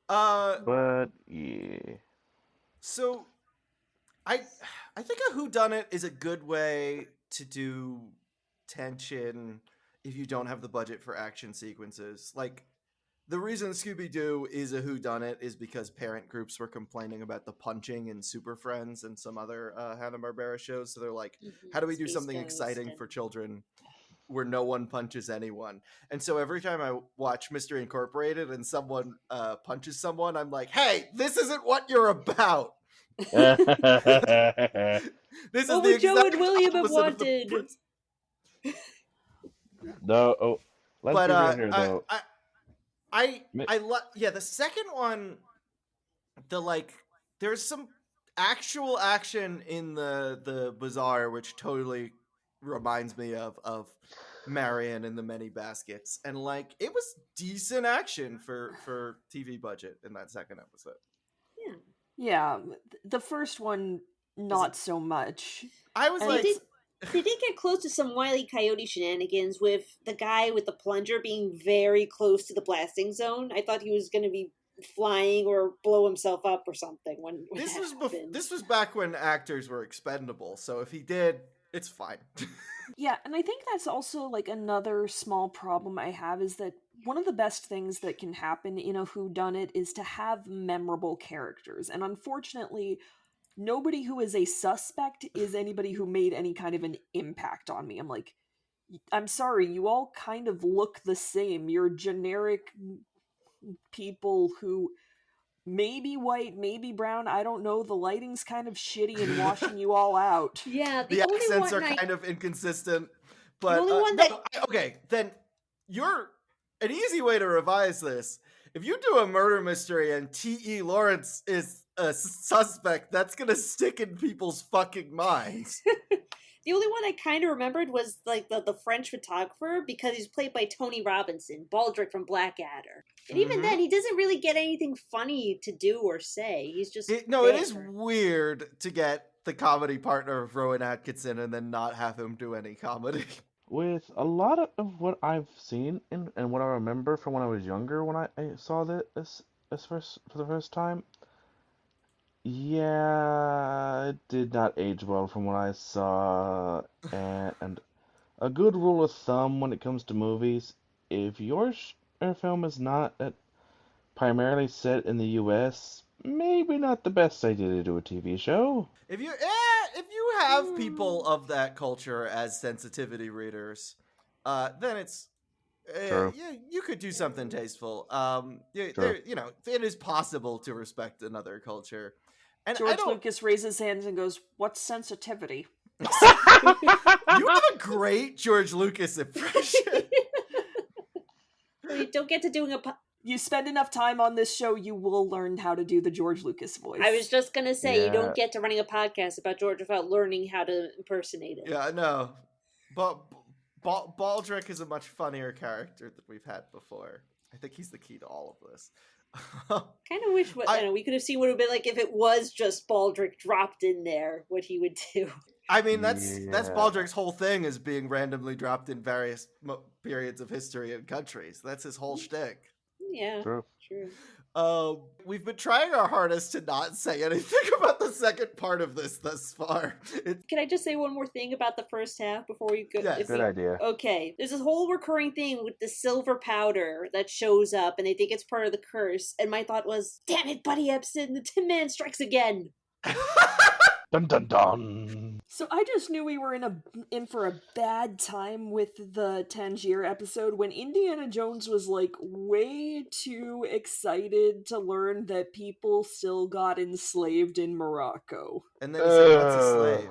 But, yeah. So, I think a whodunit is a good way to do tension if you don't have the budget for action sequences. Like, the reason Scooby-Doo is a whodunit is because parent groups were complaining about the punching in Super Friends and some other Hanna-Barbera shows. So they're like, how do we do something exciting for children where no one punches anyone? And so every time I watch Mystery Incorporated and someone punches someone, I'm like, hey, this isn't what you're about. This is what the would Joe and exact William have opposite of wanted? No, let's But be real here, though. the second one, there's some actual action in the bazaar, which totally reminds me of Marion and the Many Baskets, and like it was decent action for TV budget in that second episode. Yeah, the first one not so much. I was they did get close to some Wile E. Coyote shenanigans with the guy with the plunger being very close to the blasting zone. I thought he was going to be flying or blow himself up or something when this was back when actors were expendable, so if he did, it's fine. Yeah, and I think that's also like another small problem I have is that one of the best things that can happen in a whodunit is to have memorable characters, and unfortunately nobody who is a suspect is anybody who made any kind of an impact on me. I'm sorry, you all kind of look the same. You're generic people who maybe white, maybe brown, I don't know. The lighting's kind of shitty and washing you all out. Yeah, the accents are kind of inconsistent. But the only one okay, then an easy way to revise this. If you do a murder mystery and T.E. Lawrence is a suspect, that's gonna stick in people's fucking minds. The only one I kind of remembered was like the French photographer, because he's played by Tony Robinson, Baldric from Blackadder. And even then, he doesn't really get anything funny to do or say. He's just it is weird to get the comedy partner of Rowan Atkinson and then not have him do any comedy. With a lot of what I've seen and what I remember from when I was younger, when I saw this for the first time, yeah, it did not age well from what I saw. And a good rule of thumb when it comes to movies, if your film is not primarily set in the U.S., maybe not the best idea to do a TV show. If you have people of that culture as sensitivity readers, then it's you could do something tasteful. It is possible to respect another culture. And George Lucas raises his hands and goes, "What's sensitivity?" You have a great George Lucas impression. You don't get to doing You spend enough time on this show, you will learn how to do the George Lucas voice. I was just going to say, you don't get to running a podcast about George without learning how to impersonate him. Yeah, I know. But Baldric is a much funnier character than we've had before. I think he's the key to all of this. Kind of wish we could have seen what it would be like if it was just Baldric dropped in there, what he would do. I mean, that's Baldric's whole thing, is being randomly dropped in various periods of history and countries. That's his whole shtick. Yeah, true. We've been trying our hardest to not say anything about the second part of this thus far. Can I just say one more thing about the first half before we go? Yes. Good idea. Okay, there's this whole recurring thing with the silver powder that shows up, and they think it's part of the curse. And my thought was, damn it, Buddy Epson, the Tin Man strikes again. Dun dun dun. So I just knew we were in for a bad time with the Tangier episode when Indiana Jones was like way too excited to learn that people still got enslaved in Morocco. And then he said, "What's a slave?"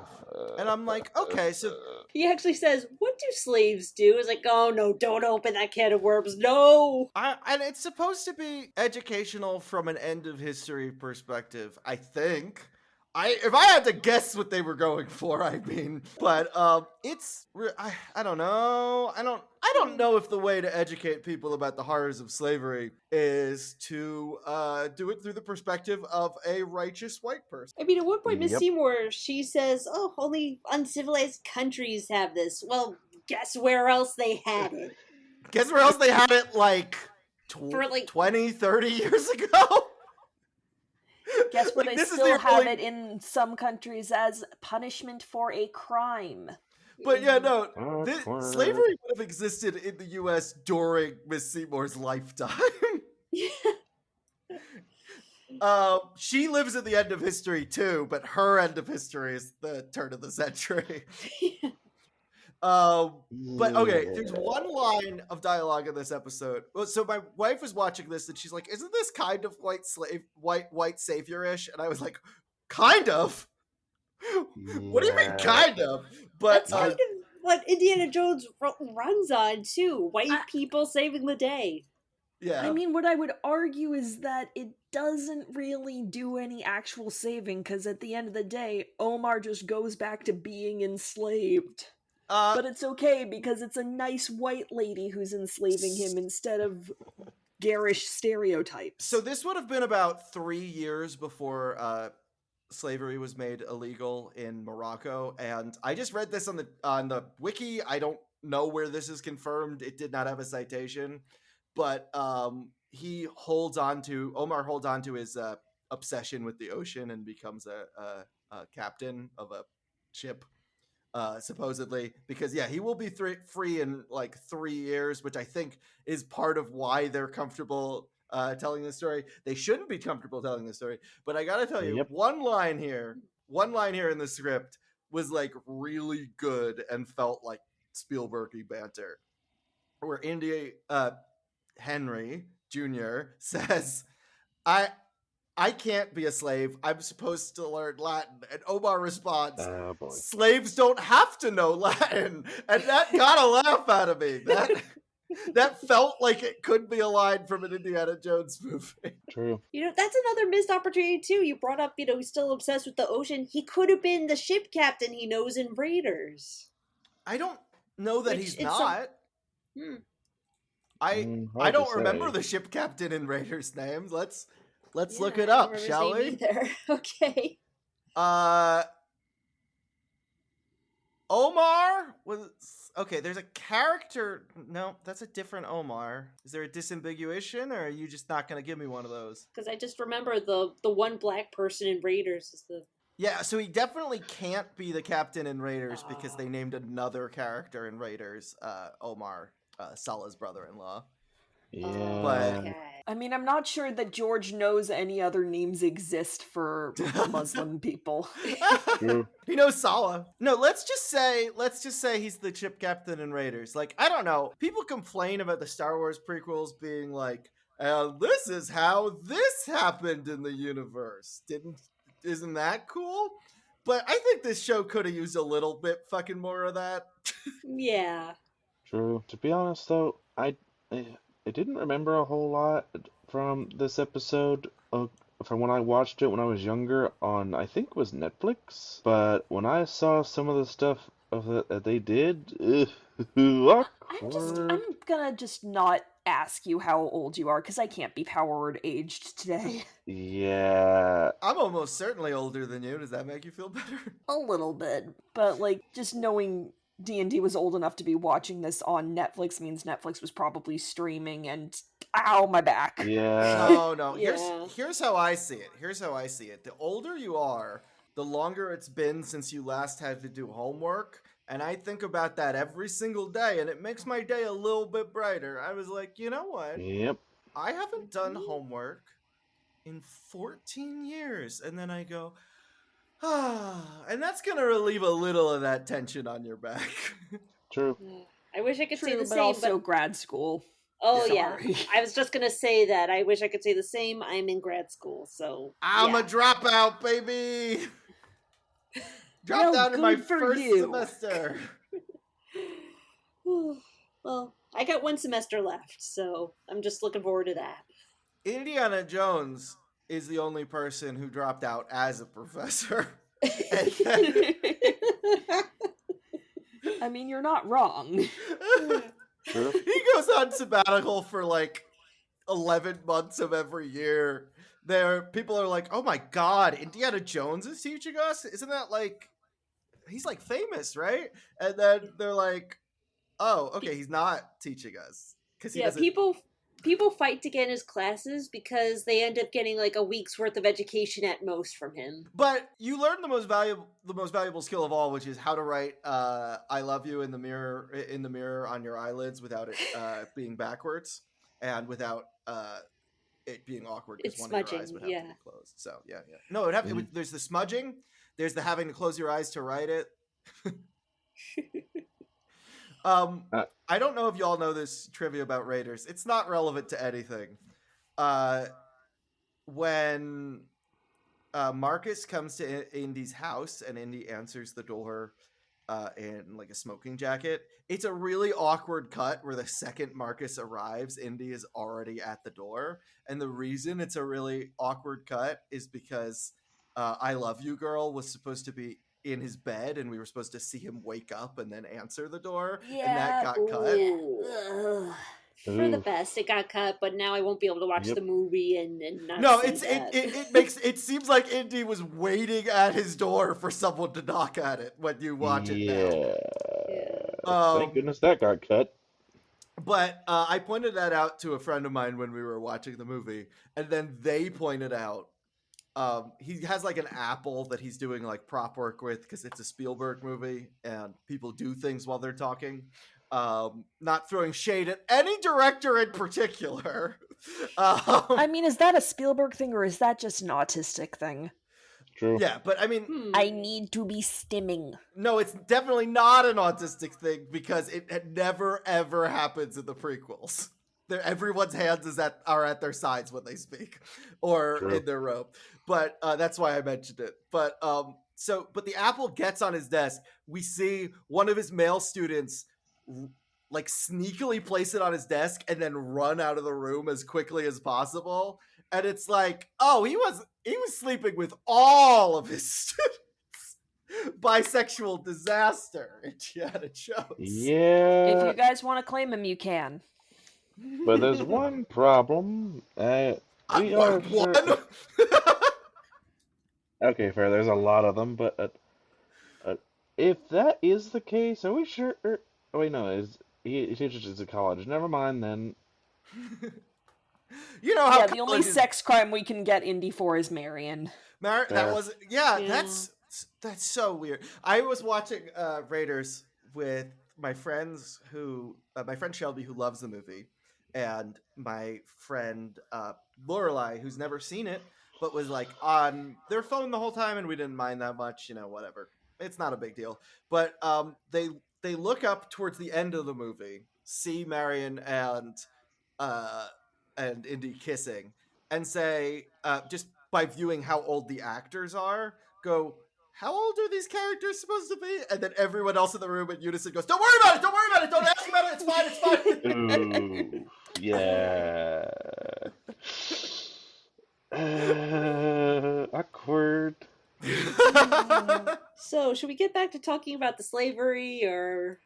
And I'm like, okay, so he actually says, "What do slaves do?" It's like, oh no, don't open that can of worms, no. And it's supposed to be educational from an end of history perspective, I think. If I had to guess what they were going for, I mean, but I don't know. I don't know if the way to educate people about the horrors of slavery is to do it through the perspective of a righteous white person. I mean, at one point, Miss Seymour, she says, "Oh, only uncivilized countries have this." Well, guess where else they had it? Guess where else they had it, like 20, 30 years ago? Guess where they still have it in some countries as punishment for a crime. But yeah, no, slavery would have existed in the U.S. during Miss Seymour's lifetime. She lives at the end of history too, but her end of history is the turn of the century. But okay, there's one line of dialogue in this episode. So my wife was watching this and she's like, "Isn't this kind of white savior-ish?" And I was like, "Kind of." What do you mean, kind of? But that's kind of what Indiana Jones runs on too. White people saving the day. Yeah. I mean, what I would argue is that it doesn't really do any actual saving, because at the end of the day, Omar just goes back to being enslaved. But it's okay, because it's a nice white lady who's enslaving him instead of garish stereotypes. So this would have been about 3 years before slavery was made illegal in Morocco, and I just read this on the wiki. I don't know where this is confirmed. It did not have a citation, but Omar holds on to his obsession with the ocean and becomes a captain of a ship. Supposedly, because he will be free in like 3 years, which I think is part of why they're comfortable telling the story. They shouldn't be comfortable telling the story, but I gotta tell you, one line here in the script was like really good and felt like Spielberg-y banter, where Henry Jr. says, I can't be a slave. I'm supposed to learn Latin. And Omar responds, slaves don't have to know Latin. And that got a laugh out of me. That felt like it could be a line from an Indiana Jones movie. True. That's another missed opportunity too. You brought up, he's still obsessed with the ocean. He could have been the ship captain he knows in Raiders. I don't know that he's not. I don't remember the ship captain in Raiders' names. Let's look it up, shall we? Okay. Omar was okay. There's a character. No, that's a different Omar. Is there a disambiguation, or are you just not going to give me one of those? Because I just remember the one black person in Raiders is the. Yeah, so he definitely can't be the captain in Raiders because they named another character in Raiders, Omar, Salah's brother-in-law. Yeah. But okay. I mean, I'm not sure that George knows any other names exist for Muslim people. He knows Salah. No, let's just say he's the ship captain in Raiders. Like, I don't know. People complain about the Star Wars prequels being like, this is how this happened in the universe. Isn't that cool? But I think this show could have used a little bit fucking more of that. Yeah. True. To be honest, though, I didn't remember a whole lot from this episode from when I watched it when I was younger on, I think it was Netflix. But when I saw some of the stuff that they did, awkward. I'm gonna just not ask you how old you are, because I can't be powered aged today. Yeah. I'm almost certainly older than you. Does that make you feel better? A little bit. But, like, just knowing D&D was old enough to be watching this on Netflix means Netflix was probably streaming, and ow, my back. Yeah. No. Here's how I see it. The older you are, the longer it's been since you last had to do homework. And I think about that every single day, and it makes my day a little bit brighter. I was like, you know what? Yep. I haven't done homework in 14 years. And then I go, and that's going to relieve a little of that tension on your back. True. I wish I could say the but same, also grad school. Oh, Sorry. yeah. I was just going to say that. I wish I could say the same. I'm in grad school, so. I'm a dropout, baby! Dropped out in my first semester. Well, I got 1 semester left, so I'm just looking forward to that. Indiana Jones is the only person who dropped out as a professor. I mean, you're not wrong. Sure. He goes on sabbatical for like 11 months of every year. People are like, oh my god, Indiana Jones is teaching us? Isn't that like, he's like famous, right? And then they're like, oh, okay, he's not teaching us. People fight to get in his classes because they end up getting like a week's worth of education at most from him. But you learn the most valuable skill of all, which is how to write "I love you" in the mirror on your eyelids without it being backwards and without it being awkward because It's one of your eyes smudging, would have yeah. to be closed. So yeah. No, there's the smudging. There's the having to close your eyes to write it. I don't know if y'all know this trivia about Raiders. It's not relevant to anything. When Marcus comes to Indy's house and Indy answers the door in like a smoking jacket, it's a really awkward cut where the second Marcus arrives, Indy is already at the door. And the reason it's a really awkward cut is because I Love You Girl was supposed to be in his bed and we were supposed to see him wake up and then answer the door. And that got cut. Yeah. For the best, it got cut, but now I won't be able to watch the movie and not. No, see that. it seems like Indy was waiting at his door for someone to knock at it when you watch it now. Yeah. Thank goodness that got cut. But I pointed that out to a friend of mine when we were watching the movie, and then they pointed out he has like an Apple that he's doing like prop work with because it's a Spielberg movie and people do things while they're talking. Not throwing shade at any director in particular. I mean, is that a Spielberg thing or is that just an autistic thing? True. Yeah, but I mean... I need to be stimming. No, it's definitely not an autistic thing because it never, ever happens in the prequels. Everyone's hands are at their sides when they speak or in their robe. But that's why I mentioned it. But the Apple gets on his desk. We see one of his male students like sneakily place it on his desk and then run out of the room as quickly as possible. And it's like, oh, he was sleeping with all of his students. Bisexual disaster. It shows. Yeah. If you guys want to claim him, you can. But there's one problem. One? Okay, fair. There's a lot of them, but if that is the case, are we sure? Oh wait, no. He teaches at college? Never mind then. You know how the only sex crime we can get Indy for is Marion. That's so weird. I was watching Raiders with my friends my friend Shelby who loves the movie, and my friend Lorelai who's never seen it but was like on their phone the whole time, and we didn't mind that much. Whatever. It's not a big deal. But they look up towards the end of the movie, see Marion and Indy kissing, and say, just by viewing how old the actors are, go, how old are these characters supposed to be? And then everyone else in the room in unison goes, don't worry about it, don't ask about it, it's fine. Ooh, yeah. Awkward. So, should we get back to talking about the slavery, or...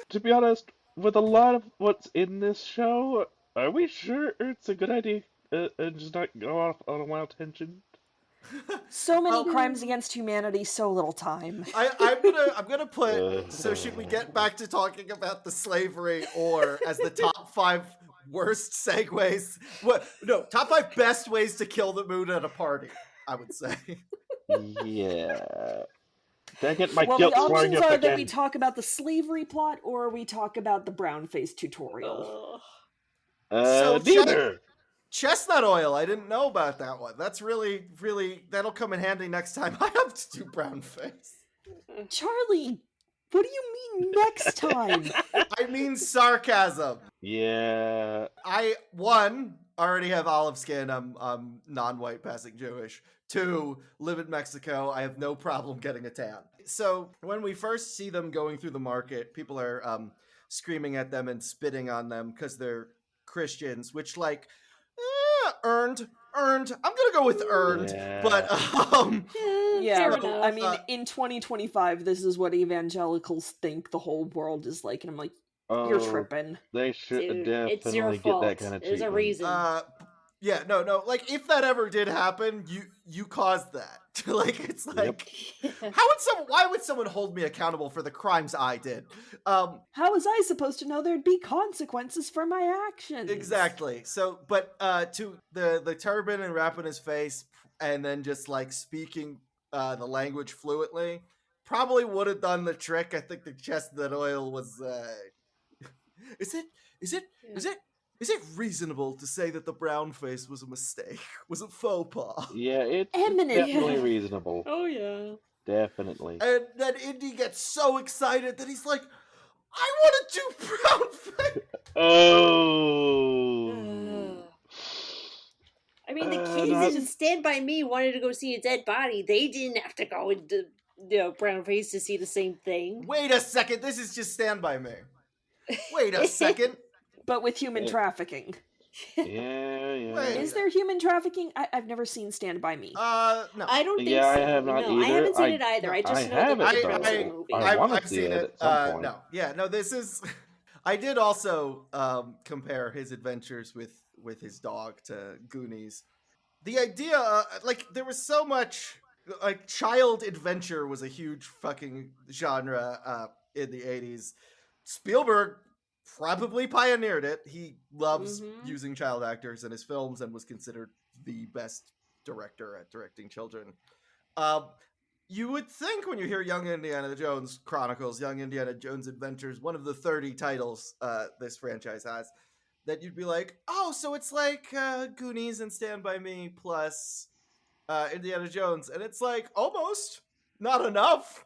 To be honest, with a lot of what's in this show, are we sure it's a good idea and just not go off on a wild tangent? So many crimes against humanity, so little time. I'm gonna put. So should we get back to talking about the slavery, or as the top 5 worst segues? Top 5 best ways to kill the moon at a party. I would say. Yeah. Dang it, my well, guilt's the options flaring up are again. that we talk about the slavery plot, or we talk about the brown face tutorial. Neither. Chestnut oil. I didn't know about that one. That's really, really. That'll come in handy next time I have to do brown face. Charlie, what do you mean next time? I mean sarcasm. Yeah. I already have olive skin. I'm non-white, passing Jewish. 2, live in Mexico. I have no problem getting a tan. So when we first see them going through the market, people are screaming at them and spitting on them because they're Christians, which earned. I'm gonna go with earned, but I mean, in 2025, this is what evangelicals think the whole world is like, and I'm like, you're tripping. They should definitely it's your get fault. that kind of treatment. There's a reason. No. Like, if that ever did happen, you caused that. It's like, why would someone hold me accountable for the crimes I did? How was I supposed to know there'd be consequences for my actions? Exactly. So, but to the turban and wrapping his face, and then just speaking the language fluently, probably would have done the trick. I think the chestnut oil was. Is it? Is it reasonable to say that the brown face was a mistake? Was it faux pas? Yeah, it's definitely reasonable. Oh, yeah. Definitely. And then Indy gets so excited that he's like, I want to do brown face! Oh! I mean, the kids in Stand By Me wanted to go see a dead body. They didn't have to go into brown face to see the same thing. Wait a second, this is just Stand By Me. Wait a second. But with human trafficking. Yeah. Is there human trafficking? I've never seen Stand By Me. No. I don't think so. I have not either. I haven't seen it either. I just know that it's a movie. I want to I've see seen it at some point. No, this is... I did also compare his adventures with his dog to Goonies. The idea, there was so much... child adventure was a huge fucking genre in the 80s. Spielberg probably pioneered it. He loves using child actors in his films and was considered the best director at directing children. You would think when you hear Young Indiana Jones Chronicles, Young Indiana Jones Adventures, one of the 30 titles this franchise has, that you'd be like, oh, so it's like Goonies and Stand By Me plus Indiana Jones. And it's like, almost. Not enough.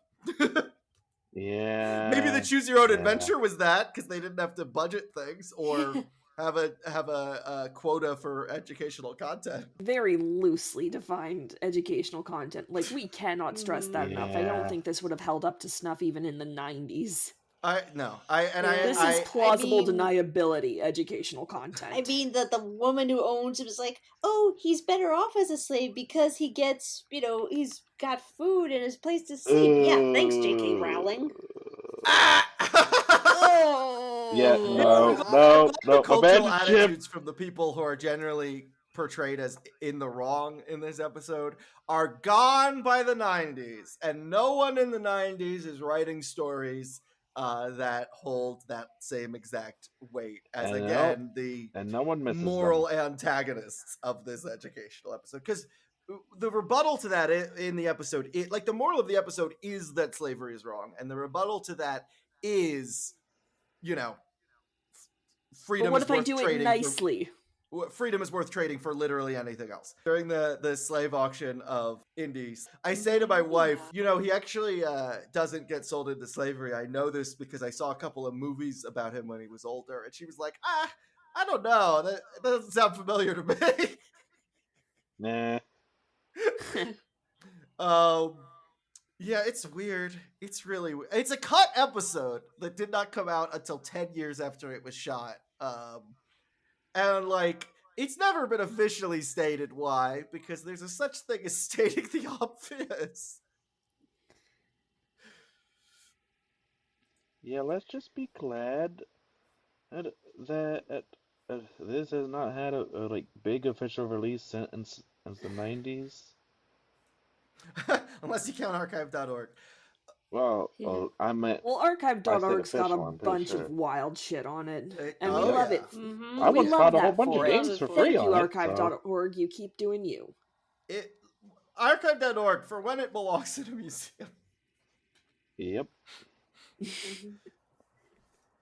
Yeah. Maybe the Choose Your Own Adventure was that, because they didn't have to budget things or have a quota for educational content. Very loosely defined educational content. We cannot stress that enough. I don't think this would have held up to snuff even in the 90s. This is plausible deniability educational content. I mean, the woman who owns him is like, oh, he's better off as a slave because he gets, he's got food and his place to sleep. Yeah, thanks, J.K. Rowling. Yeah, no. Cultural attitudes from the people who are generally portrayed as in the wrong in this episode are gone by the 90s, and no one in the 90s is writing stories that hold that same exact weight as, no one misses moral antagonists of this educational episode. Because the rebuttal to that in the episode, the moral of the episode is that slavery is wrong, and the rebuttal to that is, freedom. But what if I do it nicely? Freedom is worth trading for literally anything else. During the slave auction of Indies, I say to my wife, he actually doesn't get sold into slavery. I know this because I saw a couple of movies about him when he was older. And she was like, I don't know. That doesn't sound familiar to me. Nah. Yeah, it's weird. It's really weird. It's a cut episode that did not come out until 10 years after it was shot. And it's never been officially stated why, because there's a such thing as stating the obvious. Yeah, let's just be glad that this has not had a big official release since the 90s. Unless you count archive.org. Well, yeah. I meant. Well, archive.org's got a bunch of wild shit on it, and we love it. Mm-hmm. I once bought a whole bunch of games for free on it. Archive.org, you keep doing you. Archive.org for when it belongs in a museum. Yep.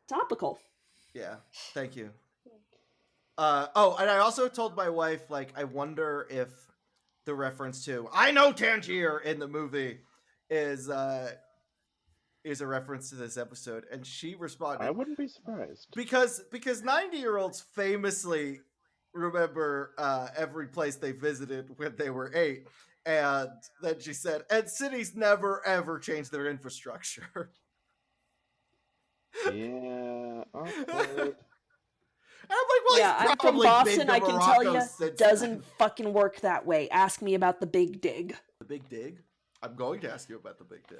Topical. Yeah, thank you. And I also told my wife, I wonder if the reference to "I know Tangier" in the movie is a reference to this episode, and she responded, I wouldn't be surprised, because 90-year-olds famously remember every place they visited when they were 8, and then she said, and cities never ever change their infrastructure. Yeah, awkward. And I'm yeah, I'm from Boston. I can tell you, doesn't then. Fucking work that way. Ask me about the Big Dig. The Big Dig? I'm going to ask you about the Big Dig.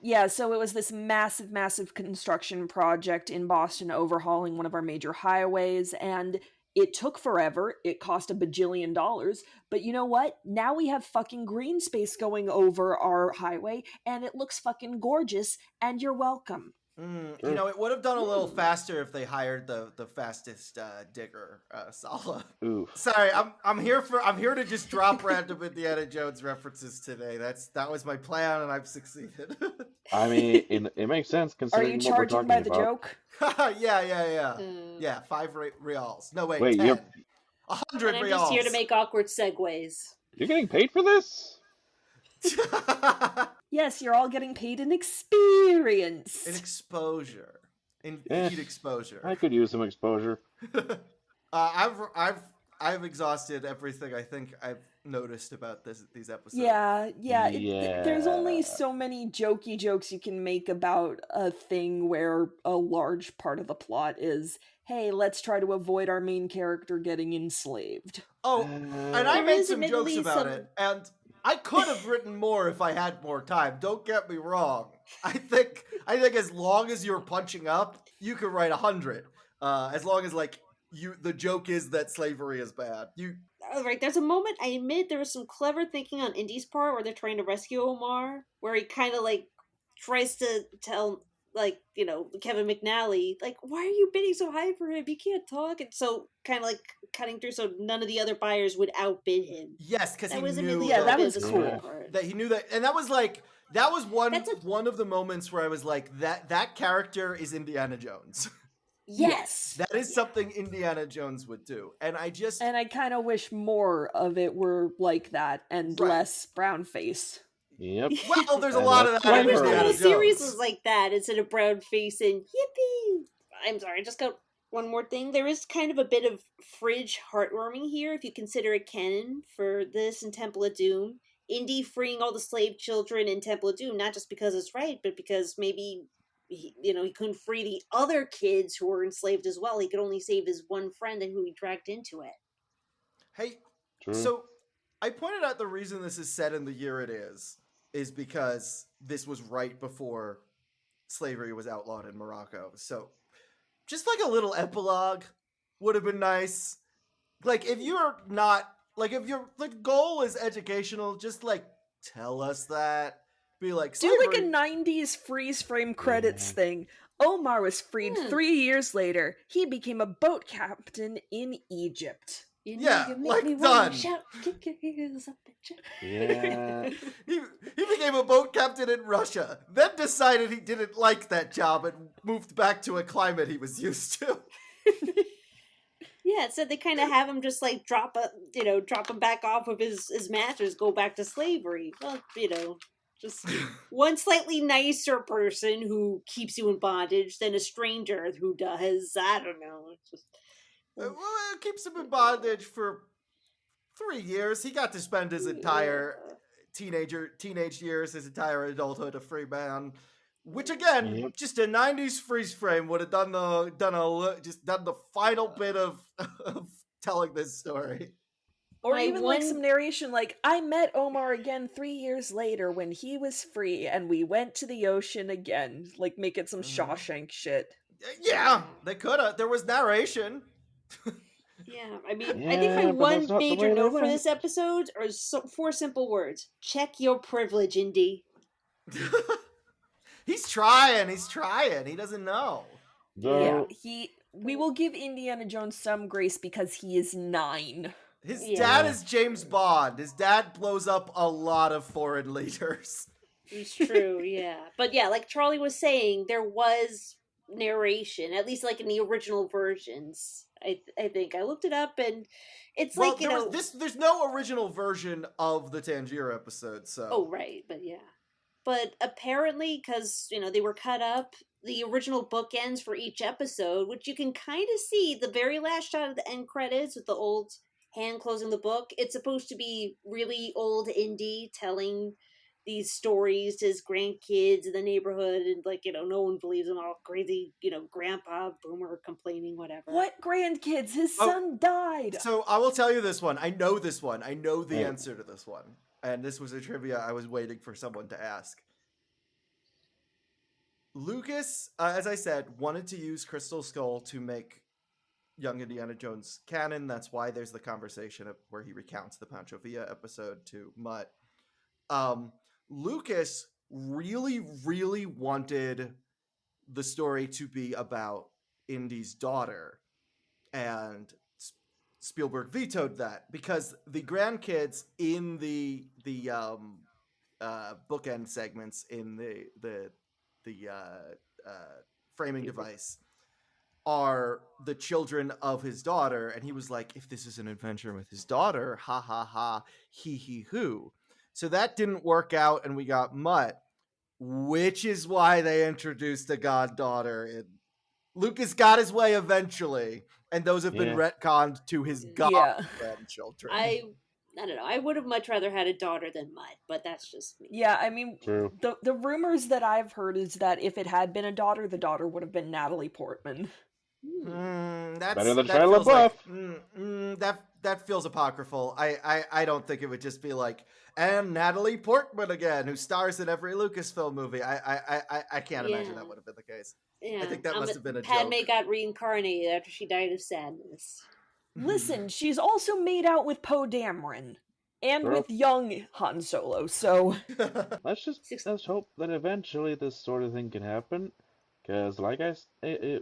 Yeah, so it was this massive construction project in Boston overhauling one of our major highways, and it took forever. It cost $1 bajillion, but you know what? Now we have fucking green space going over our highway, and it looks fucking gorgeous, and you're welcome. You know, it would have done a little faster if they hired the fastest digger, Sala. Ooh. Sorry, I'm here to just drop random Indiana Jones references today. That was my plan, and I've succeeded. I mean, it makes sense considering what we're talking about. Are you charging by the joke? Yeah. Yeah, 5 reals. No, wait, 10. You're 100 I'm reals. just here to make awkward segues. You're getting paid for this? Yes, you're all getting paid in experience. In exposure. Indeed, exposure. I could use some exposure. I've exhausted everything I think I've noticed about these episodes. Yeah. There's only so many jokey jokes you can make about a thing where a large part of the plot is, hey, let's try to avoid our main character getting enslaved. Oh, and I made some jokes about it, and I could have written more if I had more time. Don't get me wrong. I think as long as you're punching up, you could write 100. As long as the joke is that slavery is bad. All right, there's a moment, I admit there was some clever thinking on Indy's part where they're trying to rescue Omar, where he kind of tries to tell Kevin McNally, why are you bidding so high for him? He can't talk. And so kind of cutting through so none of the other buyers would outbid him. Yes, because he knew. Yeah, that was cool. That he knew that, and that was one of the moments where I was like, that character is Indiana Jones. Yes. That is something Indiana Jones would do. And I kind of wish more of it were like that and less brown face. Yep. Well, there's a lot of that. I wish the whole series was like that instead of brown face and yippee. I'm sorry, I just got one more thing. There is kind of a bit of fridge heartwarming here if you consider it canon for this and Temple of Doom. Indy freeing all the slave children in Temple of Doom, not just because it's right, but because maybe he couldn't free the other kids who were enslaved as well. He could only save his one friend and who he dragged into it. Hey, so I pointed out the reason this is set in the year it is because this was right before slavery was outlawed in Morocco. So just a little epilogue would have been nice. If your goal is educational, just tell us that. Be slavery. Do a 90s freeze frame credits thing. Omar was freed 3 years later. He became a boat captain in Egypt. Done. Yeah. He became a boat captain in Russia, then decided he didn't like that job and moved back to a climate he was used to. Yeah, so they kind of have him just drop him back off of his mattress, go back to slavery. Well, just one slightly nicer person who keeps you in bondage than a stranger who does. I don't know. It's just... Well, it keeps him in bondage for 3 years. He got to spend his entire teenage years, his entire adulthood a free man. Which again, just a 90s freeze frame would have done the final bit of telling this story. Or even some narration I met Omar again 3 years later when he was free and we went to the ocean again. Make it some Shawshank shit. Yeah, they could have. There was narration. Yeah, I mean, I think my one major note for this episode are 4 simple words. Check your privilege, Indy. He's trying. He doesn't know. Yeah, we will give Indiana Jones some grace because he is 9. His dad is James Bond. His dad blows up a lot of foreign leaders. It's true, yeah. But yeah, like Charlie was saying, there was narration, at least in the original versions. I think I looked it up, and it's there's no original version of the Tangier episode, so. Oh right, but yeah. But apparently, because they were cut up, the original bookends for each episode, which you can kind of see the very last shot of the end credits with the old hand closing the book. It's supposed to be really old Indy telling these stories to his grandkids in the neighborhood, and no one believes him, all crazy, grandpa boomer complaining, whatever. What grandkids? His son died. So I will tell you this one. I know this one. I know the answer to this one. And this was a trivia I was waiting for someone to ask. Lucas, as I said, wanted to use Crystal Skull to make Young Indiana Jones canon. That's why there's the conversation where he recounts the Pancho Villa episode to Mutt. Lucas really, really wanted the story to be about Indy's daughter, and Spielberg vetoed that because the grandkids in the bookend segments in the framing device are the children of his daughter, and he was like, if this is an adventure with his daughter, ha ha ha, he hoo. So that didn't work out, and we got Mutt, which is why they introduced a goddaughter. And Lucas got his way eventually, and those have been retconned to his grandchildren. I don't know. I would have much rather had a daughter than Mutt, but that's just me. Yeah, I mean, the rumors that I've heard is that if it had been a daughter, the daughter would have been Natalie Portman. That's better than Shia LaBeouf. That feels apocryphal. I don't think it would just be like, and Natalie Portman again, who stars in every Lucasfilm movie. I can't imagine that would have been the case. Yeah. I think that must have been a Padme joke. got reincarnated after she died of sadness. Listen, she's also made out with Poe Dameron. And with young Han Solo, so... Let's hope that eventually this sort of thing can happen. Because, like I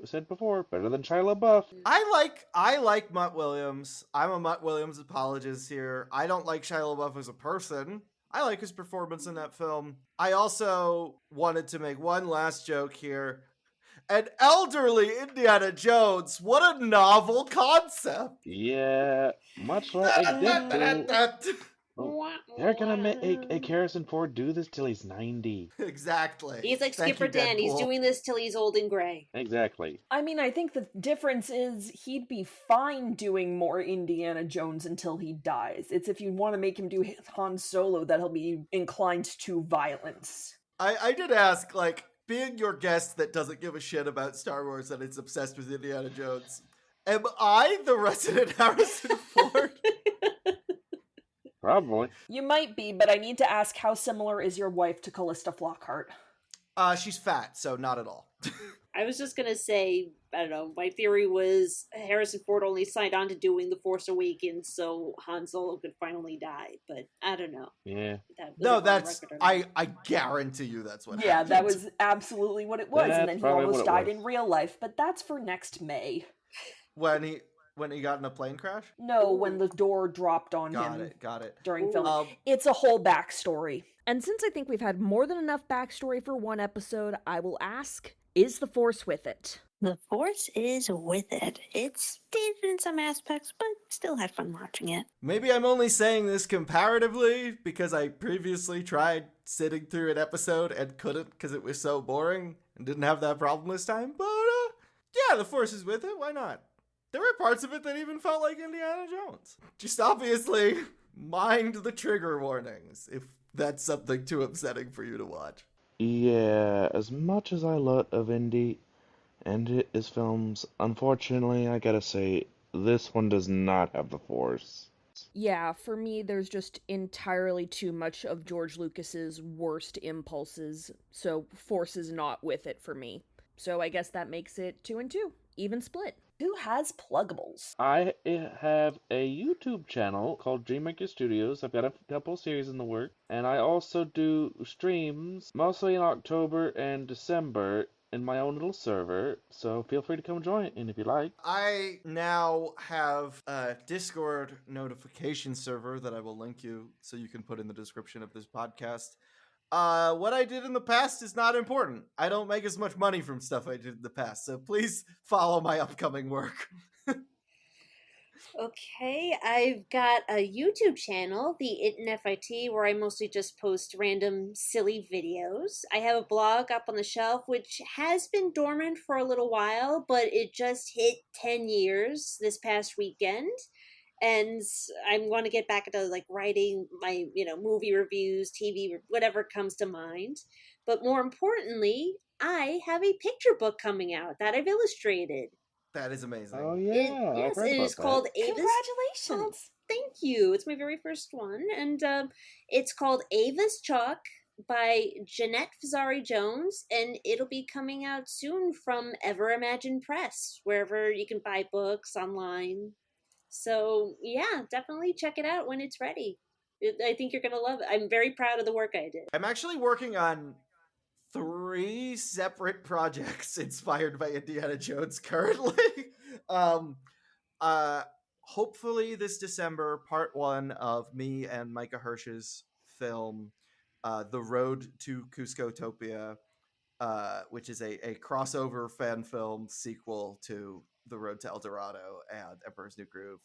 said before, better than Shia LaBeouf. I like Mutt Williams. I'm a Mutt Williams apologist here. I don't like Shia LaBeouf as a person. I like his performance in that film. I also wanted to make one last joke here. An elderly Indiana Jones. What a novel concept. Yeah, much like they're gonna make Harrison Ford do this till he's 90. Exactly. He's like Skipper Dan. He's doing this till he's old and gray. Exactly. I mean, I think the difference is he'd be fine doing more Indiana Jones until he dies. It's if you want to make him do Han Solo that he'll be inclined to violence. I did ask, like, being your guest that doesn't give a shit about Star Wars and is obsessed with Indiana Jones, am I the resident Harrison Ford? Probably. You might be, but I need to ask, how similar is your wife to Callista Flockhart? She's fat, so not at all. I was just gonna say, I don't know, my theory was Harrison Ford only signed on to doing The Force Awakens so Han Solo could finally die, but I don't know. Yeah. I guarantee you that's what happened. Yeah, that was absolutely what it was, and then he almost died in real life, but that's for next May. When he got in a plane crash? No, when the door dropped on him. Got it. During filming. It's a whole backstory. And since I think we've had more than enough backstory for one episode, I will ask, is the Force with it? The Force is with it. It's dated in some aspects, but still had fun watching it. Maybe I'm only saying this comparatively because I previously tried sitting through an episode and couldn't because it was so boring and didn't have that problem this time. But yeah, the Force is with it. Why not? There were parts of it that even felt like Indiana Jones. Just obviously mind the trigger warnings if that's something too upsetting for you to watch. Yeah, as much as I love Indy and his films, unfortunately, I gotta say, this one does not have the Force. Yeah, for me, there's just entirely too much of George Lucas's worst impulses, so Force is not with it for me. So I guess that makes it 2-2, even split. Who has pluggables? I have a YouTube channel called Dreammaker Studios. I've got a couple series in the work. And I also do streams, mostly in October and December, in my own little server. So feel free to come join in if you like. I now have a Discord notification server that I will link you so you can put in the description of this podcast. What I did in the past is not important. I don't make as much money from stuff I did in the past, so please follow my upcoming work. Okay, I've got a YouTube channel, the It and FIT, where I mostly just post random silly videos. I have a blog up on the shelf, which has been dormant for a little while, but it just hit 10 years this past weekend. And I'm going to get back into like writing my, movie reviews, TV, whatever comes to mind. But more importantly, I have a picture book coming out that I've illustrated. That is amazing. Oh yeah, yes, it is called Ava's. Congratulations! Thank you. It's my very first one, and it's called Ava's Chalk by Jeanette Fazari Jones, and it'll be coming out soon from Ever Imagine Press, wherever you can buy books online. So yeah, definitely check it out when it's ready. I think you're gonna love it. I'm very proud of the work I did. I'm actually working on 3 separate projects inspired by Indiana Jones currently. Hopefully this December, part 1 of me and Micah Hirsch's film, The Road to Cuscotopia, which is a crossover fan film sequel to The Road to El Dorado and Emperor's New Groove.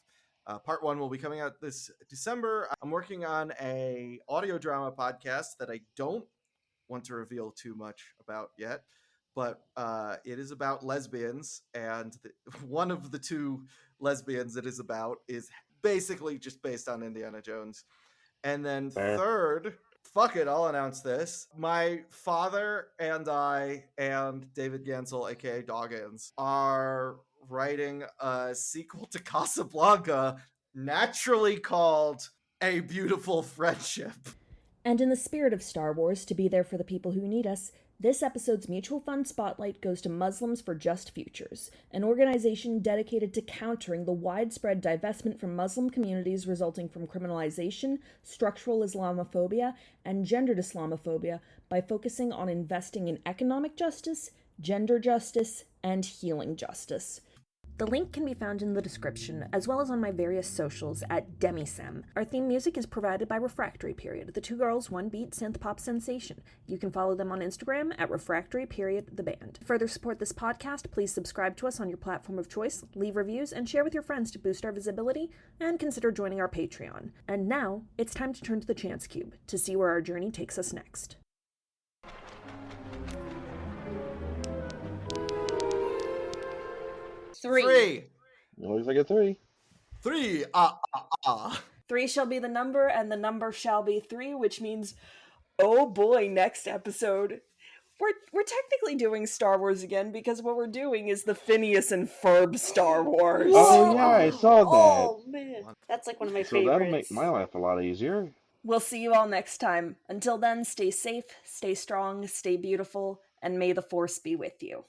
Part 1 will be coming out this December. I'm working on a audio drama podcast that I don't want to reveal too much about yet, but it is about lesbians, and one of the 2 lesbians it is about is basically just based on Indiana Jones. And then third, fuck it, I'll announce this. My father and I and David Gansel, aka Doggins, are writing a sequel to Casablanca, naturally called A Beautiful Friendship. And in the spirit of Star Wars, to be there for the people who need us, this episode's mutual fund spotlight goes to Muslims for Just Futures, an organization dedicated to countering the widespread divestment from Muslim communities resulting from criminalization, structural Islamophobia, and gendered Islamophobia by focusing on investing in economic justice, gender justice, and healing justice. The link can be found in the description, as well as on my various socials at Demisem. Our theme music is provided by Refractory Period, the 2 girls, 1 beat synth pop sensation. You can follow them on Instagram at Refractory Period, the band. To further support this podcast, please subscribe to us on your platform of choice, leave reviews, and share with your friends to boost our visibility, and consider joining our Patreon. And now, it's time to turn to the Chance Cube to see where our journey takes us next. 3. Looks like a 3. 3. 3 shall be the number, and the number shall be 3, which means, oh boy, next episode. We're technically doing Star Wars again, because what we're doing is the Phineas and Ferb Star Wars. Oh yeah, I saw that. Oh man, that's like one of my favorites. So that'll make my life a lot easier. We'll see you all next time. Until then, stay safe, stay strong, stay beautiful, and may the Force be with you.